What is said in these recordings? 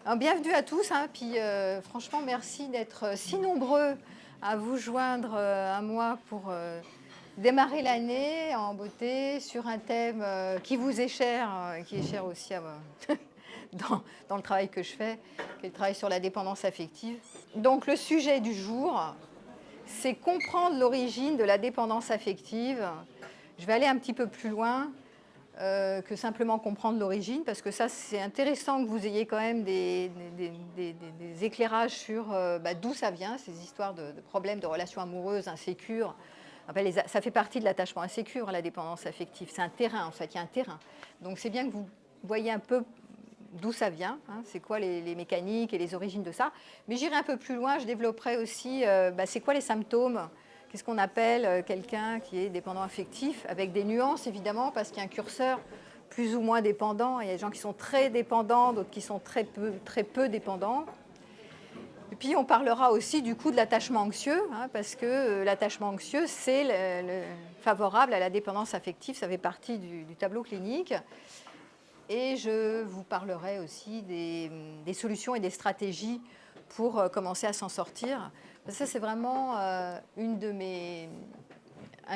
Alors, bienvenue à tous, hein, puis franchement, merci d'être si nombreux à vous joindre à moi pour démarrer l'année en beauté sur un thème qui vous est cher, qui est cher aussi dans le travail que je fais, qui est le travail sur la dépendance affective. Donc le sujet du jour, c'est comprendre l'origine de la dépendance affective. Je vais aller un petit peu plus loin que simplement comprendre l'origine, parce que ça, c'est intéressant que vous ayez quand même des éclairages sur d'où ça vient, ces histoires de problèmes de relations amoureuses insécures. Ça fait partie de l'attachement insécure, la dépendance affective. C'est un terrain, en fait, il y a un terrain. Donc c'est bien que vous voyez un peu d'où ça vient, hein, c'est quoi les mécaniques et les origines de ça. Mais j'irai un peu plus loin, je développerai aussi c'est quoi les symptômes. Qu'est-ce qu'on appelle quelqu'un qui est dépendant affectif, avec des nuances évidemment, parce qu'il y a un curseur plus ou moins dépendant. Il y a des gens qui sont très dépendants, d'autres qui sont très peu dépendants. Et puis on parlera aussi du coup de l'attachement anxieux, hein, parce que l'attachement anxieux, c'est favorable à la dépendance affective, ça fait partie du tableau clinique. Et je vous parlerai aussi des solutions et des stratégies pour commencer à s'en sortir. Ça, c'est vraiment un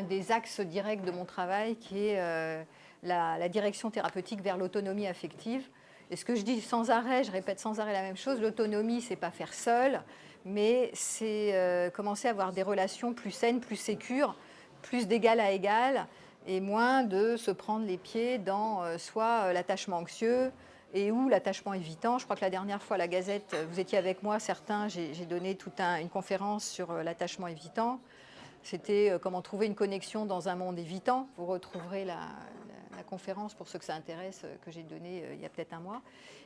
des axes directs de mon travail, qui est la direction thérapeutique vers l'autonomie affective. Et ce que je dis sans arrêt, je répète sans arrêt la même chose, l'autonomie, c'est pas faire seul, mais c'est commencer à avoir des relations plus saines, plus sécures, plus d'égal à égal, et moins de se prendre les pieds dans soit l'attachement anxieux et ou l'attachement évitant. Je crois que la dernière fois à la Gazette, vous étiez avec moi, certains, j'ai donné toute une conférence sur l'attachement évitant. C'était comment trouver une connexion dans un monde évitant. Vous retrouverez la conférence pour ceux que ça intéresse que j'ai donnée il y a peut-être un mois.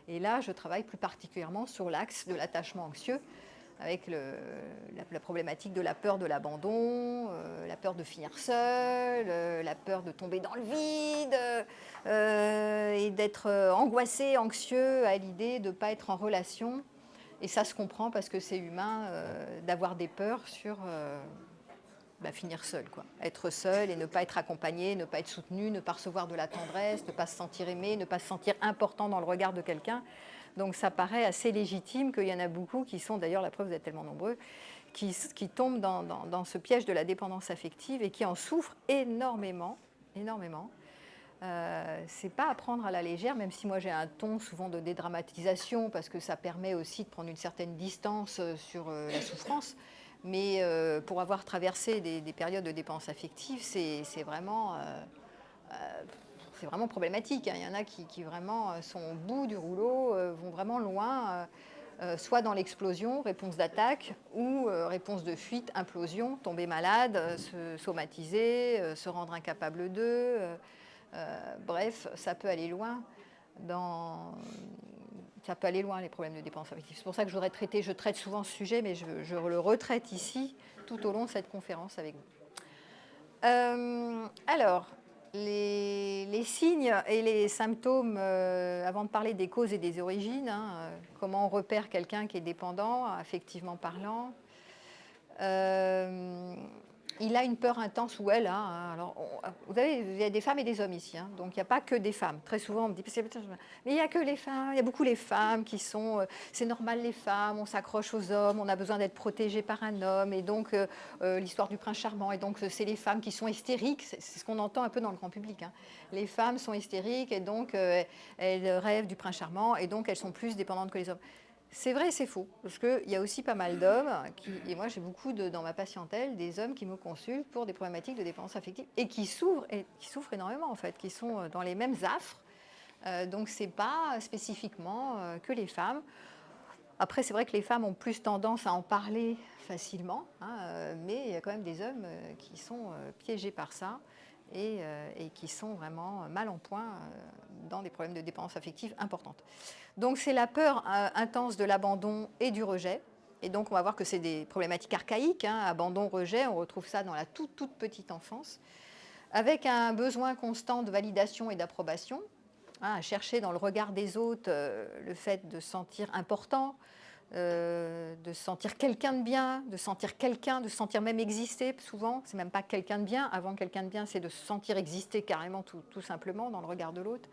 Et là, je travaille plus particulièrement sur l'axe de l'attachement anxieux, avec la problématique de la peur de l'abandon, la peur de finir seul, la peur de tomber dans le vide, et d'être angoissé, anxieux à l'idée de ne pas être en relation. Et ça se comprend parce que c'est humain d'avoir des peurs sur finir seul, quoi. Être seul et ne pas être accompagné, ne pas être soutenu, ne pas recevoir de la tendresse, ne pas se sentir aimé, ne pas se sentir important dans le regard de quelqu'un. Donc ça paraît assez légitime qu'il y en a beaucoup qui sont, d'ailleurs la preuve vous êtes tellement nombreux, qui tombent dans ce piège de la dépendance affective et qui en souffrent énormément, énormément. C'est pas à prendre à la légère, même si moi j'ai un ton souvent de dédramatisation, parce que ça permet aussi de prendre une certaine distance sur la souffrance. Mais pour avoir traversé des périodes de dépendance affective, c'est vraiment problématique, hein. Il y en a qui vraiment sont au bout du rouleau, vont vraiment loin, soit dans l'explosion, réponse d'attaque, ou réponse de fuite, implosion, tomber malade, se somatiser, se rendre incapable d'eux. Bref, ça peut aller loin ça peut aller loin, les problèmes de dépendance affective. C'est pour ça que je traite souvent ce sujet, mais je le retraite ici tout au long de cette conférence avec vous. Alors, les signes et les symptômes, avant de parler des causes et des origines, hein, comment on repère quelqu'un qui est dépendant, affectivement parlant. Il a une peur intense, ou elle a. Hein, alors, vous savez, il y a des femmes et des hommes ici, hein, donc il n'y a pas que des femmes. Très souvent, on me dit, mais il n'y a que les femmes, il y a beaucoup les femmes qui sont, c'est normal les femmes, on s'accroche aux hommes, on a besoin d'être protégé par un homme, et donc l'histoire du prince charmant, et donc c'est les femmes qui sont hystériques, c'est ce qu'on entend un peu dans le grand public. Hein. Les femmes sont hystériques, et donc elles rêvent du prince charmant, et donc elles sont plus dépendantes que les hommes. C'est vrai et c'est faux, parce qu'il y a aussi pas mal d'hommes, et moi j'ai beaucoup dans ma patientèle, des hommes qui me consultent pour des problématiques de dépendance affective, et qui souffrent énormément en fait, qui sont dans les mêmes affres, donc c'est pas spécifiquement que les femmes. Après c'est vrai que les femmes ont plus tendance à en parler facilement, hein, mais il y a quand même des hommes qui sont piégés par ça, et qui sont vraiment mal en point dans des problèmes de dépendance affective importantes. Donc c'est la peur intense de l'abandon et du rejet. Et donc on va voir que c'est des problématiques archaïques, hein, abandon, rejet, on retrouve ça dans la toute petite enfance, avec un besoin constant de validation et d'approbation, hein, à chercher dans le regard des autres le fait de se sentir important, de se sentir quelqu'un de bien, de se sentir même exister souvent. C'est même pas quelqu'un de bien. Avant quelqu'un de bien, c'est de se sentir exister carrément tout simplement dans le regard de l'autre.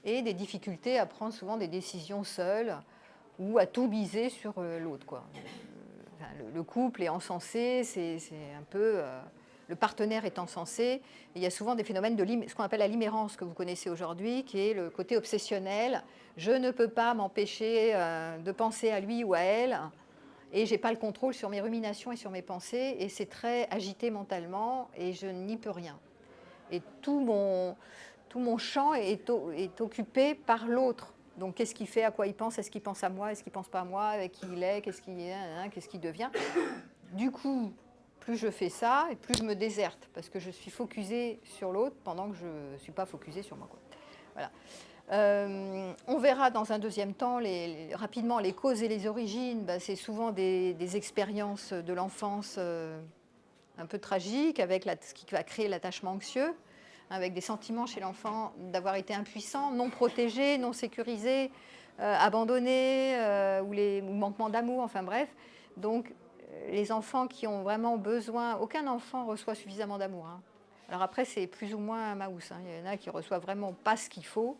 Et des difficultés à prendre souvent des décisions seules, ou à tout miser sur l'autre, quoi. Enfin, le couple est encensé, c'est un peu... le partenaire est encensé. Et il y a souvent des phénomènes de ce qu'on appelle la limérance, que vous connaissez aujourd'hui, qui est le côté obsessionnel. Je ne peux pas m'empêcher de penser à lui ou à elle, et je n'ai pas le contrôle sur mes ruminations et sur mes pensées, et c'est très agité mentalement, et je n'y peux rien. Et tout mon champ est occupé par l'autre. Donc, qu'est-ce qu'il fait, à quoi il pense, est-ce qu'il pense à moi, est-ce qu'il ne pense pas à moi, avec qui il est, qu'est-ce qu'il devient. Du coup, plus je fais ça, et plus je me déserte, parce que je suis focusée sur l'autre pendant que je ne suis pas focusée sur moi, quoi. Voilà. On verra dans un deuxième temps rapidement les causes et les origines. C'est souvent des expériences de l'enfance un peu tragiques, avec ce qui va créer l'attachement anxieux, avec des sentiments chez l'enfant d'avoir été impuissant, non protégé, non sécurisé, abandonné, ou manquement d'amour, enfin bref. Donc les enfants qui ont vraiment besoin, aucun enfant reçoit suffisamment d'amour, hein. Alors après, c'est plus ou moins un Maus, hein. Il y en a qui reçoivent vraiment pas ce qu'il faut,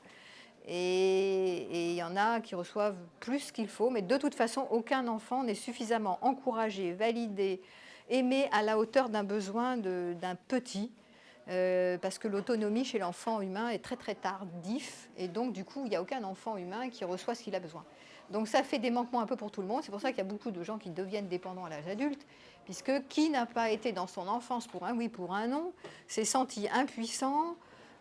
et il y en a qui reçoivent plus ce qu'il faut, mais de toute façon, aucun enfant n'est suffisamment encouragé, validé, aimé à la hauteur d'un besoin d'un petit, parce que l'autonomie chez l'enfant humain est très très tardif, et donc du coup, il n'y a aucun enfant humain qui reçoit ce qu'il a besoin. Donc ça fait des manquements un peu pour tout le monde, c'est pour ça qu'il y a beaucoup de gens qui deviennent dépendants à l'âge adulte, puisque qui n'a pas été dans son enfance pour un oui, pour un non, s'est senti impuissant,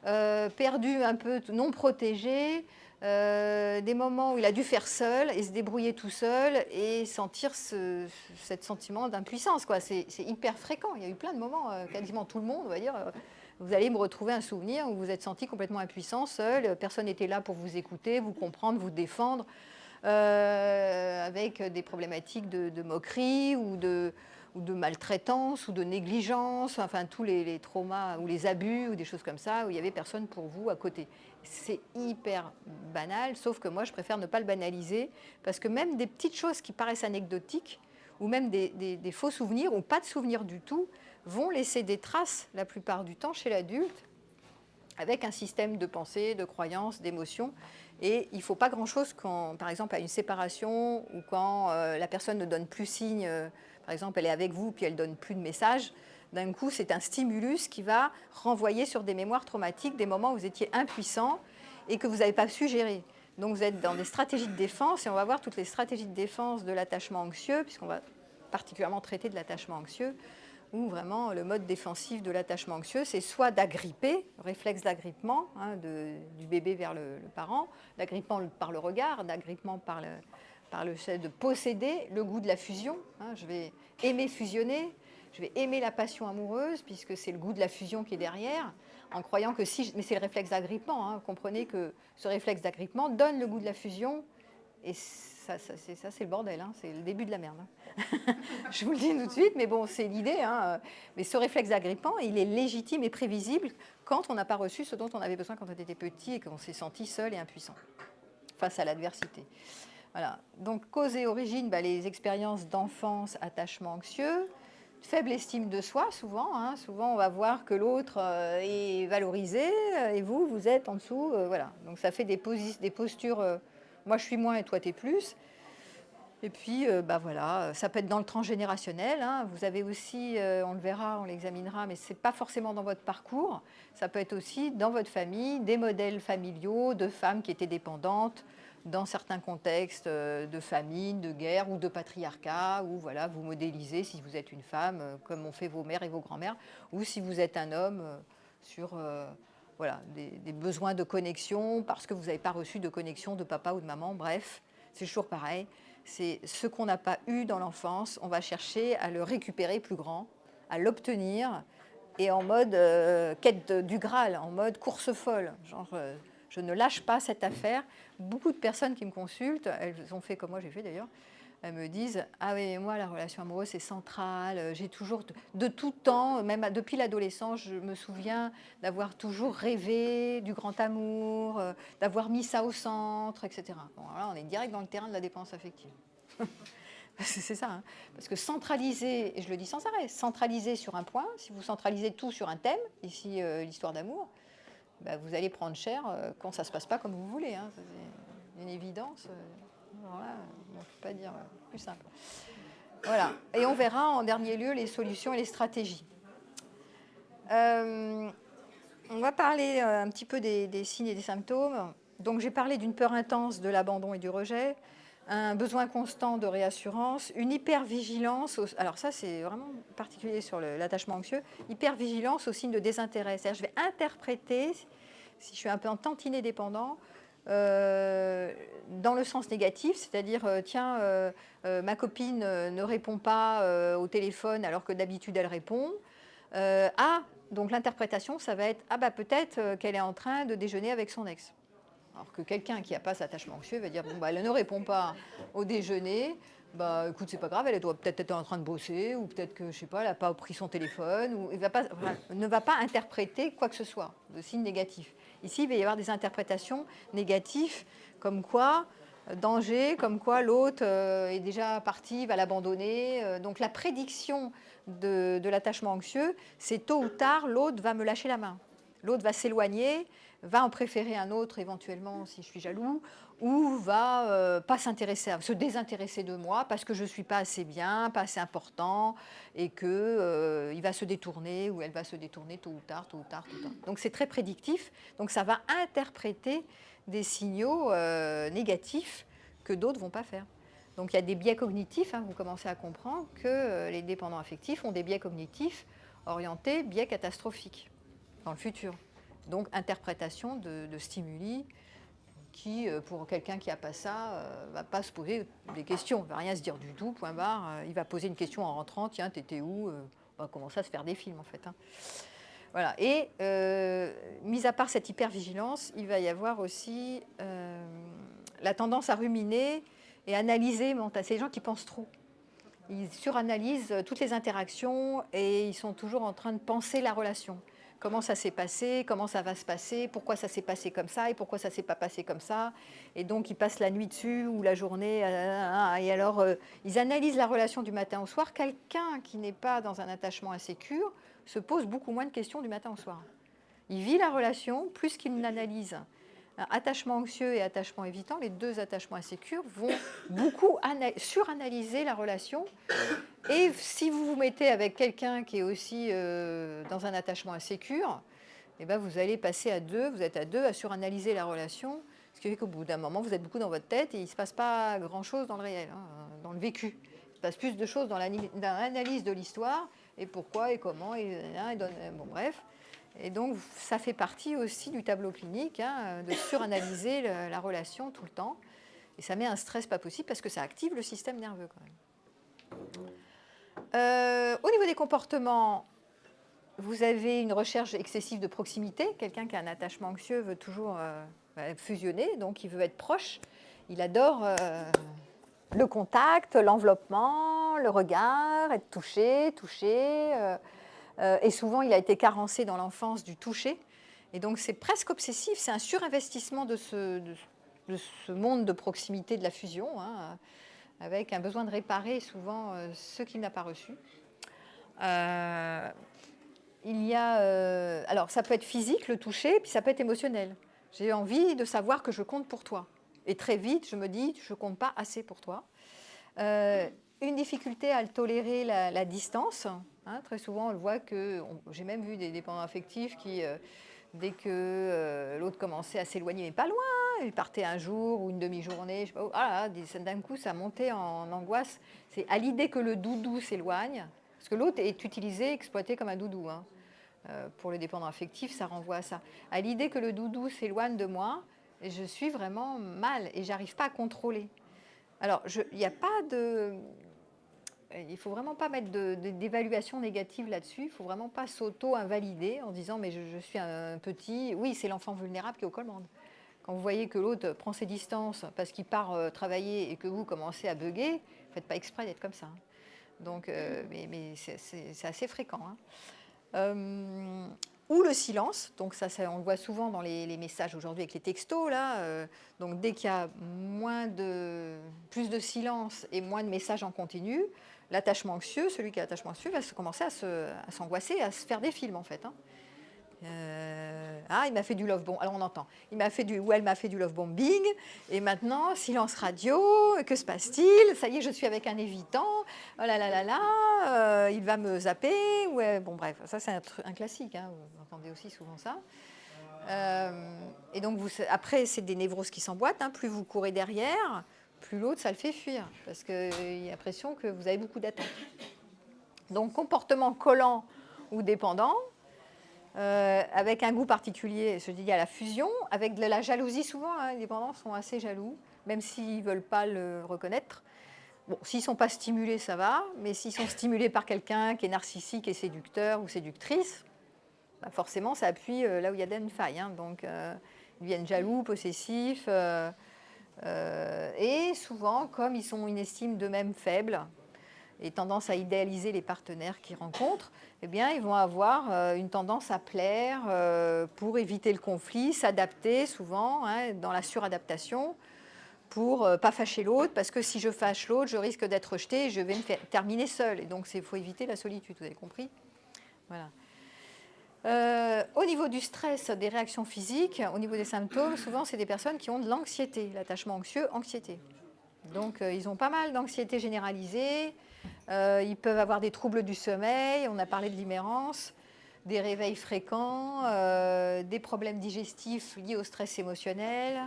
perdu, un peu non protégé, des moments où il a dû faire seul et se débrouiller tout seul et sentir ce sentiment d'impuissance, quoi. C'est hyper fréquent. Il y a eu plein de moments, quasiment tout le monde, on va dire. Vous allez me retrouver un souvenir où vous vous êtes senti complètement impuissant, seul, personne n'était là pour vous écouter, vous comprendre, vous défendre, avec des problématiques de moquerie ou de maltraitance ou de négligence, enfin tous les traumas ou les abus ou des choses comme ça, où il n'y avait personne pour vous à côté. C'est hyper banal, sauf que moi je préfère ne pas le banaliser, parce que même des petites choses qui paraissent anecdotiques, ou même des faux souvenirs, ou pas de souvenirs du tout, vont laisser des traces la plupart du temps chez l'adulte, avec un système de pensée, de croyances, d'émotions. Et il ne faut pas grand-chose quand, par exemple, à une séparation ou quand la personne ne donne plus signe, par exemple, elle est avec vous puis elle ne donne plus de message. D'un coup, c'est un stimulus qui va renvoyer sur des mémoires traumatiques, des moments où vous étiez impuissant et que vous n'avez pas su gérer. Donc vous êtes dans des stratégies de défense, et on va voir toutes les stratégies de défense de l'attachement anxieux, puisqu'on va particulièrement traiter de l'attachement anxieux, où vraiment le mode défensif de l'attachement anxieux, c'est soit d'agripper, réflexe d'agrippement, hein, du bébé vers le parent, d'agrippement par le regard, d'agrippement par le fait de posséder, le goût de la fusion, hein. Je vais aimer fusionner, je vais aimer la passion amoureuse, puisque c'est le goût de la fusion qui est derrière, en croyant que si... Mais c'est le réflexe d'agrippement, hein. Comprenez que ce réflexe d'agrippement donne le goût de la fusion, et ça c'est le bordel, hein. C'est le début de la merde, hein. Je vous le dis tout de suite, mais bon, c'est l'idée, hein. Mais ce réflexe d'agrippement, il est légitime et prévisible quand on n'a pas reçu ce dont on avait besoin quand on était petit et qu'on s'est senti seul et impuissant face à l'adversité. Voilà. Donc, cause et origine, les expériences d'enfance, attachement anxieux, faible estime de soi, souvent. Hein. Souvent, on va voir que l'autre est valorisé et vous êtes en dessous. Voilà. Donc, ça fait des postures. Moi, je suis moins et toi, t'es plus. Et puis, voilà, ça peut être dans le transgénérationnel, hein. Vous avez aussi, on le verra, on l'examinera, mais ce n'est pas forcément dans votre parcours. Ça peut être aussi dans votre famille, des modèles familiaux de femmes qui étaient dépendantes dans certains contextes de famine, de guerre ou de patriarcat, où voilà, vous modélisez si vous êtes une femme, comme ont fait vos mères et vos grands-mères, ou si vous êtes un homme, sur voilà, des besoins de connexion, parce que vous n'avez pas reçu de connexion de papa ou de maman, bref, c'est toujours pareil. C'est ce qu'on n'a pas eu dans l'enfance, on va chercher à le récupérer plus grand, à l'obtenir, et en mode quête du Graal, en mode course folle, genre je ne lâche pas cette affaire. Beaucoup de personnes qui me consultent, elles ont fait comme moi j'ai fait d'ailleurs, elles me disent « Ah oui, moi la relation amoureuse c'est central, j'ai toujours, de tout temps, même depuis l'adolescence, je me souviens d'avoir toujours rêvé du grand amour, d'avoir mis ça au centre, etc. » Bon, là on est direct dans le terrain de la dépendance affective. C'est ça, hein. Parce que centraliser, et je le dis sans arrêt, centraliser sur un point, si vous centralisez tout sur un thème, ici l'histoire d'amour, vous allez prendre cher quand ça ne se passe pas comme vous voulez, hein. C'est une évidence. Alors là, va dire plus simple. Voilà. Et on verra en dernier lieu les solutions et les stratégies. On va parler un petit peu des signes et des symptômes. Donc j'ai parlé d'une peur intense de l'abandon et du rejet, un besoin constant de réassurance, une hypervigilance, alors ça c'est vraiment particulier sur l'attachement anxieux, hypervigilance au signe de désintérêt. C'est-à-dire je vais interpréter, si je suis un peu en tantinet dépendant, dans le sens négatif, c'est-à-dire tiens, ma copine ne répond pas au téléphone alors que d'habitude elle répond. Donc l'interprétation, ça va être peut-être qu'elle est en train de déjeuner avec son ex. Alors que quelqu'un qui n'a pas cet attachement anxieux va dire elle ne répond pas au déjeuner, écoute, c'est pas grave, elle doit peut-être être en train de bosser, ou peut-être que, je sais pas, elle n'a pas pris son téléphone, ou ne va pas interpréter quoi que ce soit de signe négatif. Ici, il va y avoir des interprétations négatives, comme quoi, danger, comme quoi l'autre est déjà parti, va l'abandonner. Donc la prédiction de l'attachement anxieux, c'est tôt ou tard, l'autre va me lâcher la main. L'autre va s'éloigner, va en préférer un autre éventuellement si je suis jaloux, ou va pas s'intéresser, se désintéresser de moi parce que je ne suis pas assez bien, pas assez important, et qu'il il va se détourner ou elle va se détourner tôt ou tard, tôt ou tard, tôt ou tard. Donc c'est très prédictif, donc ça va interpréter des signaux négatifs que d'autres ne vont pas faire. Donc il y a des biais cognitifs, vous commencez à comprendre que les dépendants affectifs ont des biais cognitifs orientés biais catastrophiques dans le futur. Donc interprétation de stimuli qui, pour quelqu'un qui n'a pas ça, ne va pas se poser des questions, il ne va rien se dire du tout, point barre. Il va poser une question en rentrant, tiens, t'étais où? On va commencer à se faire des films en fait. Voilà. Et mis à part cette hypervigilance, il va y avoir aussi la tendance à ruminer et analyser. C'est les gens qui pensent trop. Ils suranalysent toutes les interactions et ils sont toujours en train de penser la relation. Comment ça s'est passé, comment ça va se passer, pourquoi ça s'est passé comme ça et pourquoi ça ne s'est pas passé comme ça. Et donc, ils passent la nuit dessus ou la journée. Et alors, ils analysent la relation du matin au soir. Quelqu'un qui n'est pas dans un attachement insécure se pose beaucoup moins de questions du matin au soir. Il vit la relation plus qu'il n'analyse. Attachement anxieux et attachement évitant, les deux attachements insécures, vont beaucoup suranalyser la relation. Et si vous vous mettez avec quelqu'un qui est aussi dans un attachement insécure, vous allez passer à deux, vous êtes à deux à suranalyser la relation, ce qui fait qu'au bout d'un moment, vous êtes beaucoup dans votre tête et il ne se passe pas grand-chose dans le réel, dans le vécu. Il se passe plus de choses dans l'analyse de l'histoire, et pourquoi, et comment, bref. Et donc, ça fait partie aussi du tableau clinique, de suranalyser la relation tout le temps. Et ça met un stress pas possible parce que ça active le système nerveux quand même. Au niveau des comportements, vous avez une recherche excessive de proximité. Quelqu'un qui a un attachement anxieux veut toujours fusionner, donc il veut être proche. Il adore le contact, l'enveloppement, le regard, être touché. Et souvent, il a été carencé dans l'enfance du toucher. Et donc, c'est presque obsessif. C'est un surinvestissement de ce monde de proximité, de la fusion, avec un besoin de réparer souvent ce qu'il n'a pas reçu. Il y a, alors, ça peut être physique, le toucher, puis ça peut être émotionnel. J'ai envie de savoir que je compte pour toi. Et très vite, je me dis, je ne compte pas assez pour toi. Une difficulté à tolérer la distance. Très souvent, on le voit que... J'ai même vu des dépendants affectifs qui, dès que l'autre commençait à s'éloigner, mais pas loin, il partait un jour ou une demi-journée, je sais pas, d'un coup, ça montait en angoisse. C'est à l'idée que le doudou s'éloigne, parce que l'autre est utilisé, exploité comme un doudou. Pour le dépendant affectif, ça renvoie à ça. À l'idée que le doudou s'éloigne de moi, je suis vraiment mal et j'arrive pas à contrôler. Alors, il n'y a pas de... Il ne faut vraiment pas mettre d'évaluation négative là-dessus. Il ne faut vraiment pas s'auto-invalider en disant « mais je suis un petit... » Oui, c'est l'enfant vulnérable qui est aux commandes. Quand vous voyez que l'autre prend ses distances parce qu'il part travailler et que vous commencez à bugger, ne faites pas exprès d'être comme ça. Donc, mais c'est assez fréquent. Ou le silence, donc ça on le voit souvent dans les messages aujourd'hui avec les textos, là. Donc dès qu'il y a plus de silence et moins de messages en continu, l'attachement anxieux, celui qui a l'attachement anxieux, va commencer à s'angoisser, à se faire des films en fait. Il m'a fait du love bombing. Alors on entend. Il m'a fait ou elle m'a fait du love bombing. Et maintenant, silence radio. Que se passe-t-il? Ça y est, je suis avec un évitant. Oh là là là là. Il va me zapper. Ouais, bon bref, ça c'est un classique. Hein, vous entendez aussi souvent ça. Et donc après, c'est des névroses qui s'emboîtent. Hein. Plus vous courez derrière, plus l'autre, ça le fait fuir. Parce qu'il y a l'impression que vous avez beaucoup d'attentes. Donc comportement collant ou dépendant. Avec un goût particulier, je dis à la fusion, avec de la jalousie souvent, hein, les dépendants sont assez jaloux, même s'ils ne veulent pas le reconnaître. Bon, s'ils ne sont pas stimulés, ça va, mais s'ils sont stimulés par quelqu'un qui est narcissique et séducteur ou séductrice, bah forcément ça appuie là où il y a une faille. Hein, donc ils deviennent jaloux, possessifs, et souvent, comme ils ont une estime d'eux-mêmes faible, et tendance à idéaliser les partenaires qu'ils rencontrent, eh bien, ils vont avoir une tendance à plaire pour éviter le conflit, s'adapter souvent, hein, dans la suradaptation, pour ne pas fâcher l'autre, parce que si je fâche l'autre, je risque d'être rejeté et je vais terminer seule. Et donc, il faut éviter la solitude, vous avez compris? Voilà. Au niveau du stress, des réactions physiques, au niveau des symptômes, souvent, c'est des personnes qui ont de l'anxiété, l'attachement anxieux, anxiété. Donc, ils ont pas mal d'anxiété généralisée. Ils peuvent avoir des troubles du sommeil, on a parlé de l'imérence, des réveils fréquents, des problèmes digestifs liés au stress émotionnel,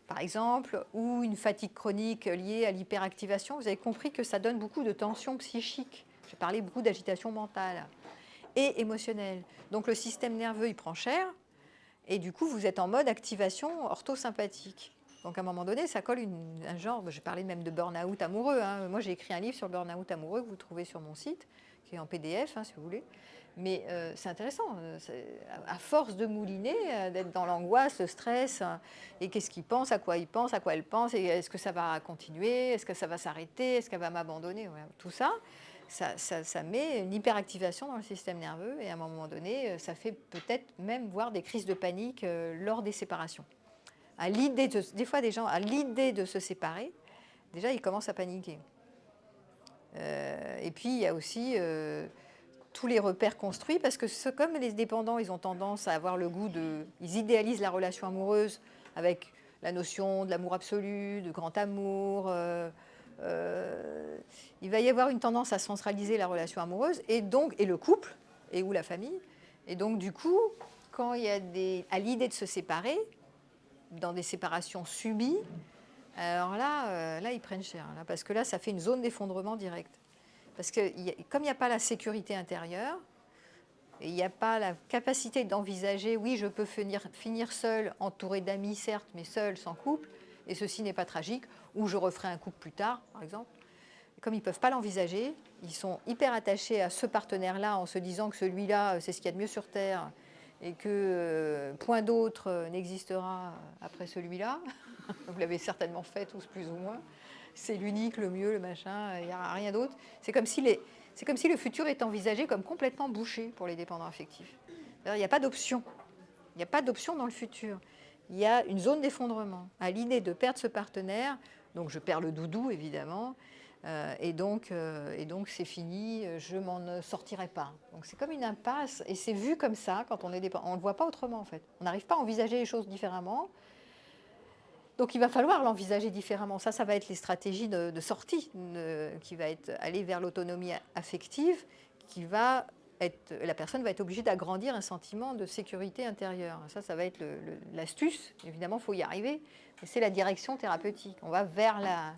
par exemple, ou une fatigue chronique liée à l'hyperactivation. Vous avez compris que ça donne beaucoup de tension psychique. J'ai parlé beaucoup d'agitation mentale et émotionnelle. Donc le système nerveux, il prend cher, et du coup, vous êtes en mode activation orthosympathique. Donc à un moment donné, ça colle un genre, j'ai parlé même de burn-out amoureux. Hein. Moi, j'ai écrit un livre sur le burn-out amoureux que vous trouvez sur mon site, qui est en PDF, hein, si vous voulez. Mais c'est intéressant. À force de mouliner, d'être dans l'angoisse, le stress, et qu'est-ce qu'il pense, à quoi il pense, à quoi elle pense, et est-ce que ça va continuer, est-ce que ça va s'arrêter, est-ce qu'elle va m'abandonner, ouais. Tout ça, ça met une hyperactivation dans le système nerveux, et à un moment donné, ça fait peut-être même voir des crises de panique lors des séparations. Des fois, des gens, à l'idée de se séparer, déjà, ils commencent à paniquer. Et puis, il y a aussi tous les repères construits, parce que comme les dépendants, ils ont tendance à avoir le goût de... Ils idéalisent la relation amoureuse avec la notion de l'amour absolu, de grand amour. Il va y avoir une tendance à centraliser la relation amoureuse, et le couple, ou la famille. Et donc, du coup, quand il y a à l'idée de se séparer, dans des séparations subies, alors là, ils prennent cher, là, parce que là, ça fait une zone d'effondrement direct. Parce que comme il n'y a pas la sécurité intérieure, et il n'y a pas la capacité d'envisager, oui, je peux finir seule, entourée d'amis, certes, mais seule, sans couple, et ceci n'est pas tragique, ou je referai un couple plus tard, par exemple. Et comme ils ne peuvent pas l'envisager, ils sont hyper attachés à ce partenaire-là en se disant que celui-là, c'est ce qu'il y a de mieux sur Terre, et que point d'autre n'existera après celui-là. Vous l'avez certainement fait tous plus ou moins. C'est l'unique, le mieux, le machin, il n'y a rien d'autre. C'est comme si le futur est envisagé comme complètement bouché pour les dépendants affectifs. Il n'y a pas d'option. Il n'y a pas d'option dans le futur. Il y a une zone d'effondrement. À l'idée de perdre ce partenaire, donc je perds le doudou évidemment, et donc c'est fini, je m'en sortirai pas. Donc c'est comme une impasse, et c'est vu comme ça quand on est dépendant. On ne le voit pas autrement en fait. On n'arrive pas à envisager les choses différemment. Donc il va falloir l'envisager différemment. Ça va être les stratégies de sortie, qui va être aller vers l'autonomie affective, la personne va être obligée d'agrandir un sentiment de sécurité intérieure. Ça va être l'astuce. Évidemment, il faut y arriver. Mais c'est la direction thérapeutique. On va vers la...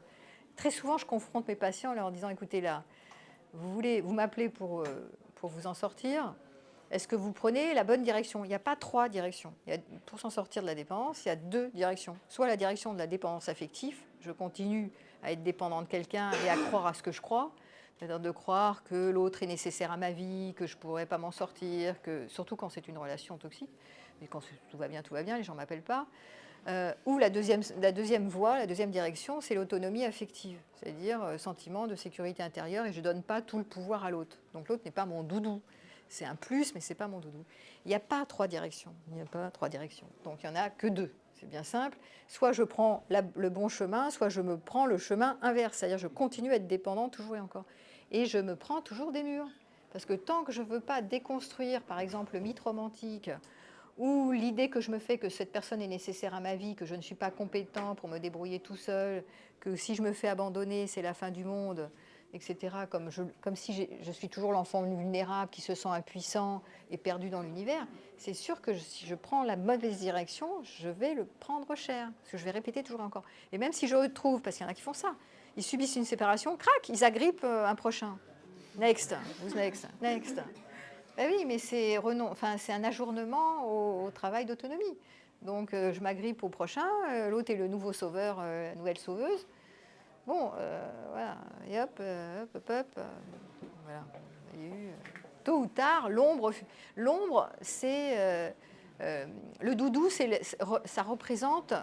Très souvent, je confronte mes patients en leur disant, écoutez là, vous m'appelez pour vous en sortir. Est-ce que vous prenez la bonne direction? Il n'y a pas 3 directions. Pour s'en sortir de la dépendance, il y a 2 directions. Soit la direction de la dépendance affective, je continue à être dépendant de quelqu'un et à croire à ce que je crois, c'est-à-dire de croire que l'autre est nécessaire à ma vie, que je ne pourrais pas m'en sortir, surtout quand c'est une relation toxique. Mais quand tout va bien, les gens ne m'appellent pas. Ou la deuxième voie, la deuxième direction, c'est l'autonomie affective, c'est-à-dire sentiment de sécurité intérieure, et je ne donne pas tout le pouvoir à l'autre. Donc l'autre n'est pas mon doudou. C'est un plus, mais ce n'est pas mon doudou. Il n'y a pas 3 directions. Donc il n'y en a que 2. C'est bien simple. Soit je prends le bon chemin, soit je me prends le chemin inverse. C'est-à-dire je continue à être dépendant toujours et encore. Et je me prends toujours des murs. Parce que tant que je ne veux pas déconstruire, par exemple, le mythe romantique ou l'idée que je me fais que cette personne est nécessaire à ma vie, que je ne suis pas compétent pour me débrouiller tout seul, que si je me fais abandonner, c'est la fin du monde, etc. Comme si je suis toujours l'enfant vulnérable qui se sent impuissant et perdu dans l'univers, c'est sûr que si je prends la mauvaise direction, je vais le prendre cher, parce que je vais répéter toujours et encore. Et même si je retrouve, parce qu'il y en a qui font ça, ils subissent une séparation, crac, ils agrippent un prochain. Next, who's next, next. Ben oui, mais c'est un ajournement au travail d'autonomie. Donc je m'agrippe au prochain, l'autre est le nouveau sauveur, la nouvelle sauveuse. Bon, voilà, et hop, voilà. Il y a eu, tôt ou tard, l'ombre, c'est le doudou, ça représente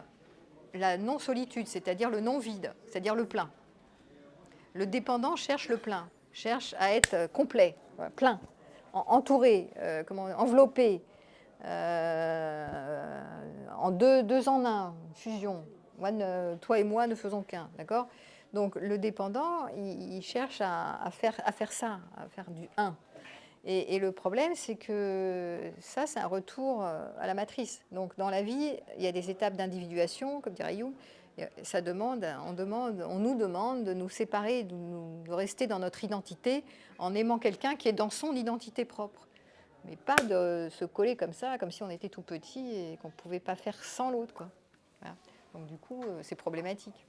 la non-solitude, c'est-à-dire le non-vide, c'est-à-dire le plein. Le dépendant cherche le plein, cherche à être complet, plein, entouré, enveloppé, en deux en un, fusion. Toi et moi ne faisons qu'un, d'accord? Donc le dépendant, il cherche à faire ça, à faire du un. Et le problème, c'est que ça, c'est un retour à la matrice. Donc dans la vie, il y a des étapes d'individuation, comme dirait Jung. On nous demande de nous séparer, de rester dans notre identité en aimant quelqu'un qui est dans son identité propre. Mais pas de se coller comme ça, comme si on était tout petit et qu'on ne pouvait pas faire sans l'autre, quoi. Voilà. Donc du coup, c'est problématique.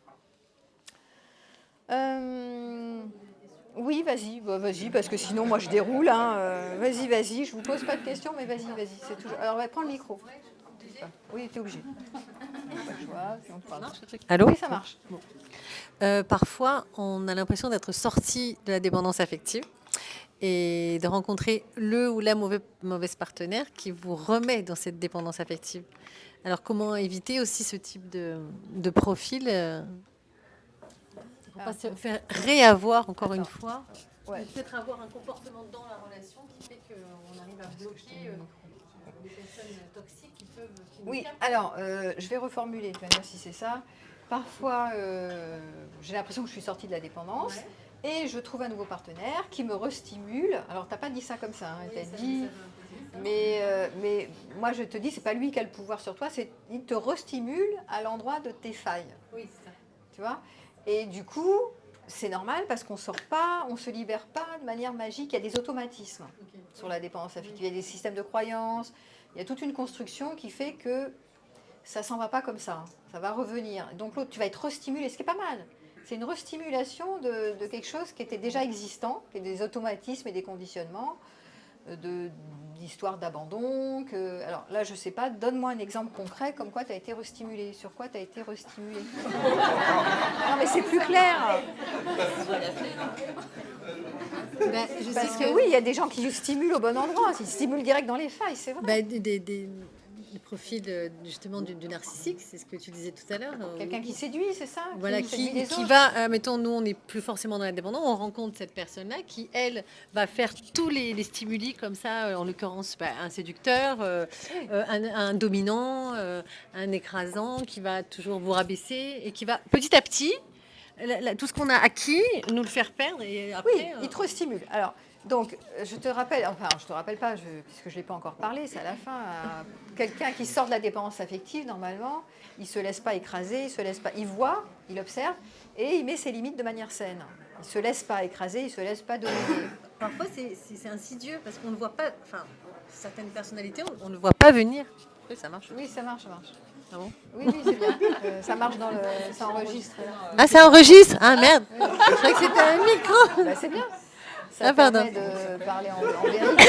Oui, vas-y, parce que sinon, moi, je déroule. Hein. Vas-y, je vous pose pas de questions, mais vas-y. C'est toujours... Alors, prends le micro. Oui, tu es obligé. Pas le choix, sinon tu parles. Allô ? Oui, ça marche. Bon. Parfois, on a l'impression d'être sorti de la dépendance affective et de rencontrer le ou la mauvaise partenaire qui vous remet dans cette dépendance affective. Alors, comment éviter aussi ce type de profil pour ne pas se faire réavoir encore une fois, peut-être avoir un comportement dans la relation qui fait qu'on arrive à bloquer des personnes toxiques qui peuvent... Oui, alors, je vais reformuler, tu vas me dire si c'est ça. Parfois, j'ai l'impression que je suis sortie de la dépendance et je trouve un nouveau partenaire qui me restimule. Alors, tu n'as pas dit ça comme ça, hein, tu as dit... Mais moi, je te dis, c'est pas lui qui a le pouvoir sur toi, il te restimule à l'endroit de tes failles. Oui, c'est ça. Tu vois ? Et du coup, c'est normal parce qu'on ne sort pas, on ne se libère pas de manière magique. Il y a des automatismes sur la dépendance affective. Il y a des systèmes de croyances. Il y a toute une construction qui fait que ça ne s'en va pas comme ça. Ça va revenir. Donc l'autre, tu vas être restimulé, ce qui est pas mal. C'est une restimulation de quelque chose qui était déjà existant, qui est des automatismes et des conditionnements, d'histoires d'abandon. Alors là, je ne sais pas, donne-moi un exemple concret comme quoi tu as été restimulé. Sur quoi tu as été restimulé? Non, mais c'est plus clair. Parce que oui, il y a des gens qui stimulent au bon endroit. Ils stimulent direct dans les failles, c'est vrai. Le profil justement du narcissique, c'est ce que tu disais tout à l'heure. Quelqu'un qui séduit, c'est ça? Voilà, qui va, mettons, nous on n'est plus forcément dans la dépendance, on rencontre cette personne-là qui, elle, va faire tous les stimuli comme ça, en l'occurrence un séducteur, un dominant, un écrasant, qui va toujours vous rabaisser et qui va petit à petit, tout ce qu'on a acquis, nous le faire perdre. Et après, oui, il te restimule. Alors, donc, je te rappelle pas, puisque je ne l'ai pas encore parlé, c'est à la fin. Quelqu'un qui sort de la dépendance affective, normalement, il ne se laisse pas écraser, il voit, il observe, et il met ses limites de manière saine. Il ne se laisse pas écraser, il ne se laisse pas dominer. Parfois, c'est insidieux, parce qu'on ne voit pas, certaines personnalités, on ne voit pas venir. Oui, ça marche. Oui, ça marche. Ah bon? Oui, c'est bien. Ça marche ça enregistre. Ah, ça enregistre? Ah, merde. Je croyais que c'était un micro. Bah, c'est bien. Ça permet de parler en vérité.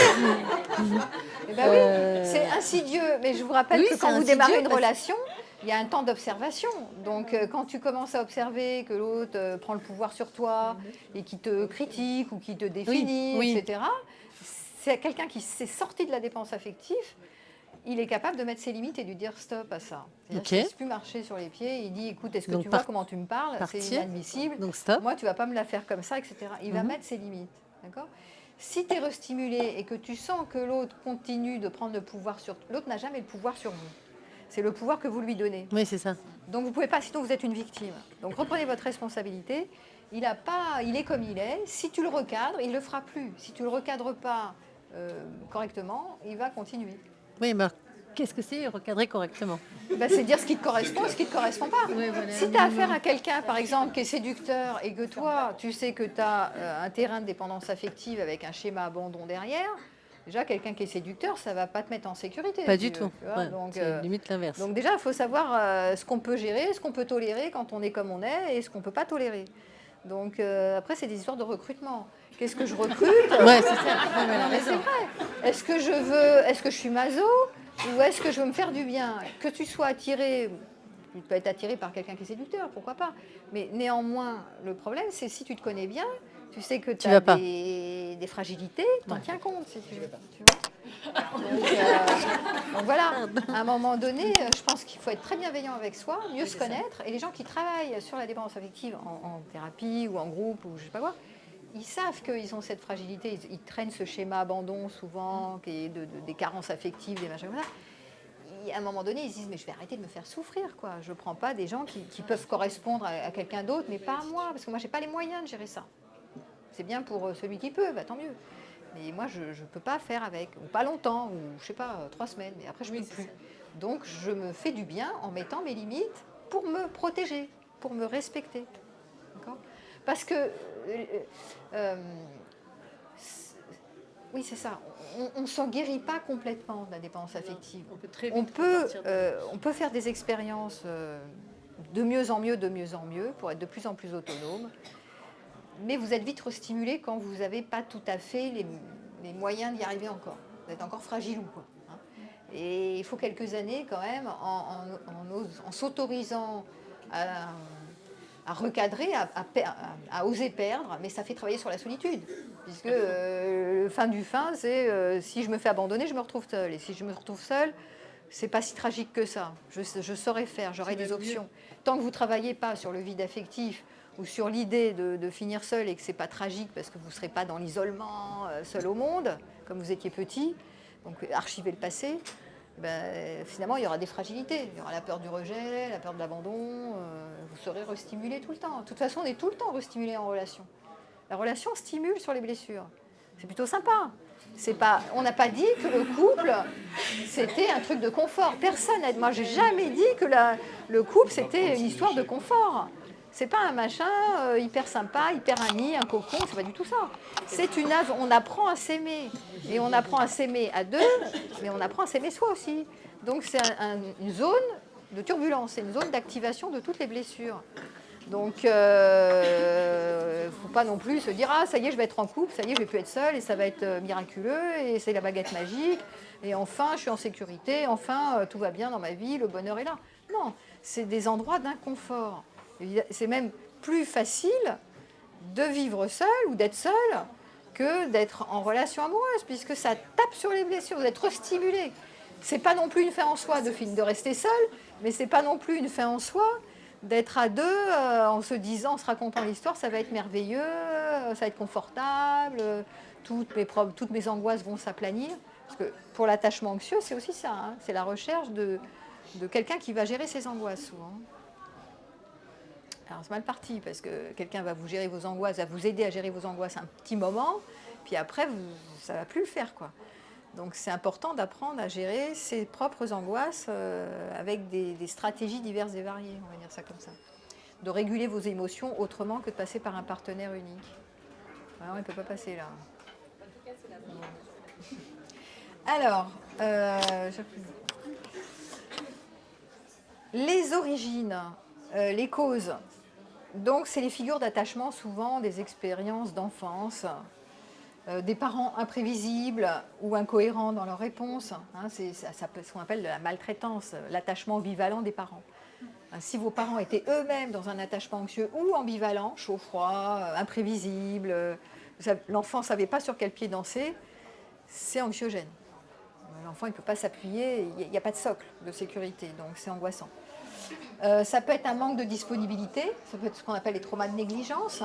Et ben oui, c'est insidieux. Mais je vous rappelle que quand vous démarrez une relation, il y a un temps d'observation. Donc, quand tu commences à observer que l'autre prend le pouvoir sur toi et qui te critique ou qui te définit, etc., c'est quelqu'un qui s'est sorti de la dépendance affective. Il est capable de mettre ses limites et de dire stop à ça. Il ne laisse plus marcher sur les pieds. Il dit, écoute, est-ce que tu vois comment tu me parles? C'est inadmissible. Donc, stop. Moi, tu ne vas pas me la faire comme ça, etc. Il va mettre ses limites. D'accord? Si tu es restimulé et que tu sens que l'autre continue de prendre le pouvoir sur... L'autre n'a jamais le pouvoir sur vous. C'est le pouvoir que vous lui donnez. Oui, c'est ça. Donc, vous ne pouvez pas, sinon vous êtes une victime. Donc, reprenez votre responsabilité. Il est comme il est. Si tu le recadres, il ne le fera plus. Si tu ne le recadres pas correctement, il va continuer. Oui, Qu'est-ce que c'est recadrer correctement? C'est dire ce qui te correspond et ce qui ne te correspond pas. Ouais, voilà, Si tu as affaire à quelqu'un, par exemple, qui est séducteur et que toi, tu sais que tu as un terrain de dépendance affective avec un schéma abandon derrière, déjà, quelqu'un qui est séducteur, ça ne va pas te mettre en sécurité. Pas du tout. Tu vois, Ouais, c'est limite l'inverse. donc déjà, il faut savoir ce qu'on peut gérer, ce qu'on peut tolérer quand on est comme on est et ce qu'on ne peut pas tolérer. Donc après, c'est des histoires de recrutement. Qu'est-ce que je recrute? Ouais, c'est ça. Ouais, mais elle a Non, mais c'est raison. vrai. Est-ce que je suis maso ou est-ce que je veux me faire du bien? Que tu sois attiré, tu peux être attiré par quelqu'un qui est séducteur, pourquoi pas. Mais néanmoins, le problème, c'est si tu te connais bien, tu sais que tu vas as pas. des fragilités, tu en Ouais. tiens compte si tu veux. Tu vois, donc voilà, à un moment donné, je pense qu'il faut être très bienveillant avec soi, mieux se connaître. Et les gens qui travaillent sur la dépendance affective en thérapie ou en groupe ou je sais pas quoi, ils savent qu'ils ont cette fragilité, ils traînent ce schéma abandon souvent, qui est des carences affectives, des machins comme ça. Et à un moment donné, ils se disent mais je vais arrêter de me faire souffrir, quoi. Je ne prends pas des gens qui peuvent correspondre à quelqu'un d'autre, mais pas à moi, parce que moi j'ai pas les moyens de gérer ça. C'est bien pour celui qui peut, bah, tant mieux. Mais moi je ne peux pas faire avec, ou pas longtemps, ou je sais pas, 3 semaines, mais après je ne peux plus. Donc je me fais du bien en mettant mes limites pour me protéger, pour me respecter. D'accord ? Parce que oui, c'est ça. On ne s'en guérit pas complètement de la dépendance affective. On peut faire des expériences de mieux en mieux, pour être de plus en plus autonome. Mais vous êtes vite restimulé quand vous n'avez pas tout à fait les moyens d'y arriver encore. Vous êtes encore fragile ou quoi. Hein. Et il faut quelques années quand même en s'autorisant à recadrer, à oser perdre, mais ça fait travailler sur la solitude. Puisque le fin du fin, c'est si je me fais abandonner, je me retrouve seule. Et si je me retrouve seule, c'est pas si tragique que ça. Je saurais faire, j'aurai des options. Tant que vous ne travaillez pas sur le vide affectif ou sur l'idée de finir seul et que c'est pas tragique parce que vous ne serez pas dans l'isolement, seul au monde, comme vous étiez petit, donc archiver le passé, finalement, il y aura des fragilités. Il y aura la peur du rejet, la peur de l'abandon. Vous serez restimulé tout le temps. De toute façon, on est tout le temps restimulé en relation. La relation stimule sur les blessures. C'est plutôt sympa. On n'a pas dit que le couple, c'était un truc de confort. Personne n'a... Moi, j'ai jamais dit que le couple, c'était une histoire de confort. C'est pas un machin hyper sympa, hyper ami, un cocon, c'est pas du tout ça. C'est une œuvre, on apprend à s'aimer. Et on apprend à s'aimer à deux, mais on apprend à s'aimer soi aussi. Donc c'est une zone de turbulence, c'est une zone d'activation de toutes les blessures. Donc, il ne faut pas non plus se dire « Ah, ça y est, je vais être en couple, ça y est, je ne vais plus être seule, et ça va être miraculeux, et c'est la baguette magique, et enfin, je suis en sécurité, enfin, tout va bien dans ma vie, le bonheur est là. » Non, c'est des endroits d'inconfort. C'est même plus facile de vivre seul ou d'être seul que d'être en relation amoureuse, puisque ça tape sur les blessures, vous êtes restimulé. C'est pas non plus une fin en soi de rester seul, mais c'est pas non plus une fin en soi d'être à deux en se disant, en se racontant l'histoire, ça va être merveilleux, ça va être confortable, toutes mes angoisses vont s'aplanir. Parce que pour l'attachement anxieux, c'est aussi ça, hein, c'est la recherche de quelqu'un qui va gérer ses angoisses souvent. Alors c'est mal parti, parce que quelqu'un va vous gérer vos angoisses, va vous aider à gérer vos angoisses un petit moment, puis après, ça ne va plus le faire, quoi. Donc c'est important d'apprendre à gérer ses propres angoisses avec des stratégies diverses et variées, on va dire ça comme ça. De réguler vos émotions autrement que de passer par un partenaire unique. Alors, on ne peut pas passer là. Alors, les origines, les causes. Donc c'est les figures d'attachement, souvent des expériences d'enfance. Des parents imprévisibles ou incohérents dans leurs réponses. Hein, c'est ce qu'on appelle la maltraitance, l'attachement ambivalent des parents. Hein, si vos parents étaient eux-mêmes dans un attachement anxieux ou ambivalent, chaud-froid, imprévisible, l'enfant ne savait pas sur quel pied danser, c'est anxiogène. L'enfant ne peut pas s'appuyer, il n'y a pas de socle de sécurité, donc c'est angoissant. Ça peut être un manque de disponibilité, ça peut être ce qu'on appelle les traumas de négligence.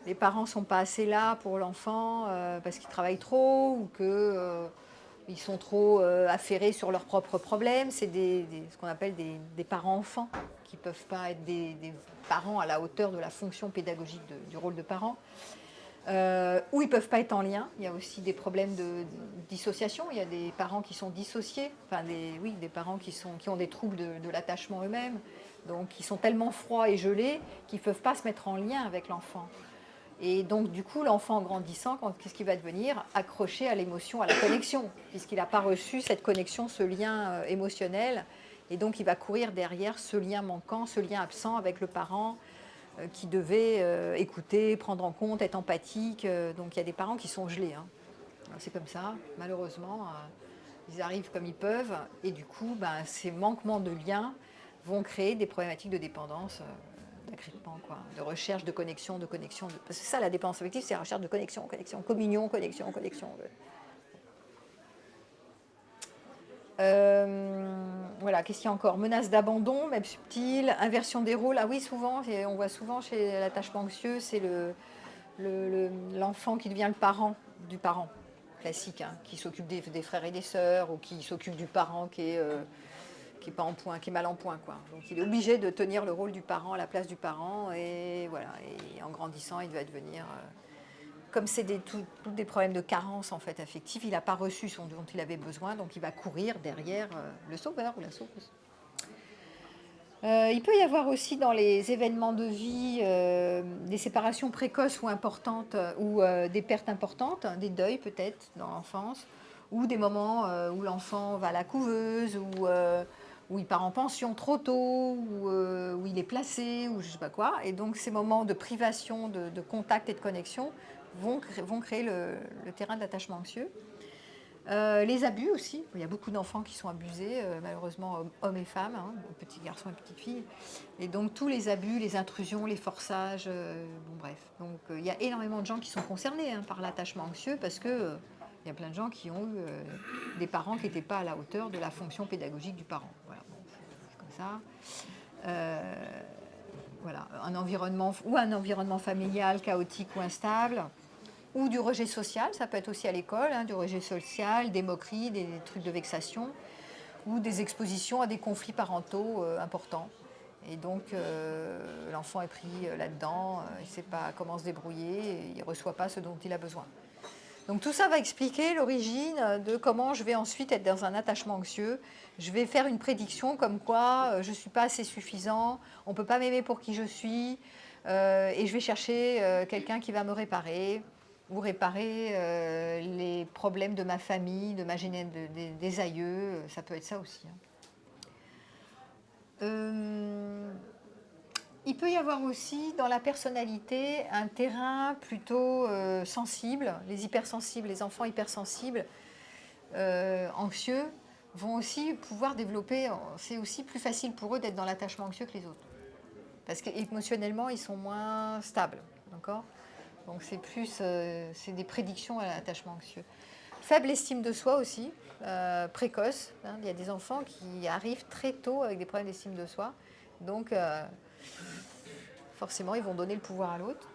Les parents ne sont pas assez là pour l'enfant parce qu'ils travaillent trop ou qu'ils sont trop affairés sur leurs propres problèmes. C'est ce qu'on appelle des parents-enfants qui ne peuvent pas être des parents à la hauteur de la fonction pédagogique du rôle de parent. Ou ils ne peuvent pas être en lien. Il y a aussi des problèmes de dissociation. Il y a des parents qui sont dissociés, enfin des parents qui ont des troubles de l'attachement eux-mêmes, donc ils sont tellement froids et gelés qu'ils ne peuvent pas se mettre en lien avec l'enfant. Et donc du coup, l'enfant en grandissant, qu'est-ce qu'il va devenir? Accroché à l'émotion, à la connexion, puisqu'il n'a pas reçu cette connexion, ce lien émotionnel. Et donc il va courir derrière ce lien manquant, ce lien absent avec le parent, qui devaient écouter, prendre en compte, être empathique. Donc il y a des parents qui sont gelés. Hein. C'est comme ça, malheureusement. Ils arrivent comme ils peuvent. Et du coup, ces manquements de liens vont créer des problématiques de dépendance, d'agrippement, de recherche de connexion, de connexion. Parce que c'est ça la dépendance affective, c'est la recherche de connexion, connexion, communion, connexion, connexion. Voilà, qu'est-ce qu'il y a encore? Menace d'abandon, même subtile, inversion des rôles. Ah oui, souvent, on voit souvent chez l'attachement anxieux, c'est l'enfant qui devient le parent du parent, classique, hein, qui s'occupe des frères et des sœurs, ou qui s'occupe du parent qui est pas en point, qui est mal en point, quoi. Donc il est obligé de tenir le rôle du parent à la place du parent, et voilà. Et en grandissant, il va devenir comme c'est tous des problèmes de carence en fait affective, il n'a pas reçu ce dont il avait besoin, donc il va courir derrière le sauveur ou la sauveuse. Il peut y avoir aussi dans les événements de vie des séparations précoces ou importantes, ou des pertes importantes, des deuils peut-être dans l'enfance, ou des moments où l'enfant va à la couveuse, où il part en pension trop tôt, où il est placé, ou je ne sais pas quoi. Et donc ces moments de privation de contact et de connexion vont créer le terrain de l'attachement anxieux. Les abus aussi, il y a beaucoup d'enfants qui sont abusés, malheureusement hommes et femmes, hein, petits garçons et petites filles. Et donc tous les abus, les intrusions, les forçages, bon bref. Donc il y a énormément de gens qui sont concernés par l'attachement anxieux parce que il y a plein de gens qui ont eu des parents qui n'étaient pas à la hauteur de la fonction pédagogique du parent. Voilà, bon, c'est comme ça. Voilà, un environnement familial chaotique ou instable. Ou du rejet social, ça peut être aussi à l'école, hein, du rejet social, des moqueries, des trucs de vexation, ou des expositions à des conflits parentaux importants. Et donc l'enfant est pris là-dedans, il ne sait pas comment se débrouiller, et il ne reçoit pas ce dont il a besoin. Donc tout ça va expliquer l'origine de comment je vais ensuite être dans un attachement anxieux. Je vais faire une prédiction comme quoi je ne suis pas assez suffisant, on ne peut pas m'aimer pour qui je suis, et je vais chercher quelqu'un qui va me réparer, ou réparer les problèmes de ma famille, de des aïeux, ça peut être ça aussi. Il peut y avoir aussi dans la personnalité un terrain plutôt sensible. Les hypersensibles, les enfants hypersensibles, anxieux, vont aussi pouvoir développer, c'est aussi plus facile pour eux d'être dans l'attachement anxieux que les autres. Parce qu'émotionnellement, ils sont moins stables, d'accord ? Donc c'est des prédictions à l'attachement anxieux. Faible estime de soi aussi, précoce. Hein, il y a des enfants qui arrivent très tôt avec des problèmes d'estime de soi. Donc forcément, ils vont donner le pouvoir à l'autre.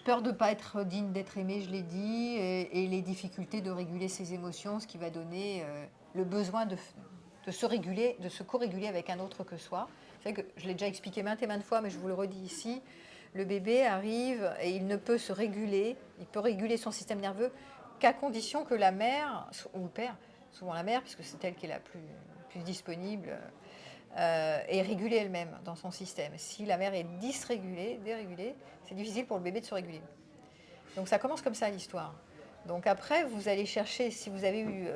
Peur de ne pas être digne d'être aimé, je l'ai dit, et les difficultés de réguler ses émotions, ce qui va donner le besoin de se réguler, de se co-réguler avec un autre que soi. C'est vrai que je l'ai déjà expliqué maintes et maintes fois, mais je vous le redis ici. Le bébé arrive et il ne peut se réguler, il peut réguler son système nerveux qu'à condition que la mère, ou le père, souvent la mère, puisque c'est elle qui est la plus disponible, est régulée elle-même dans son système. Si la mère est dérégulée, c'est difficile pour le bébé de se réguler. Donc ça commence comme ça l'histoire. Donc après, vous allez chercher, si vous avez eu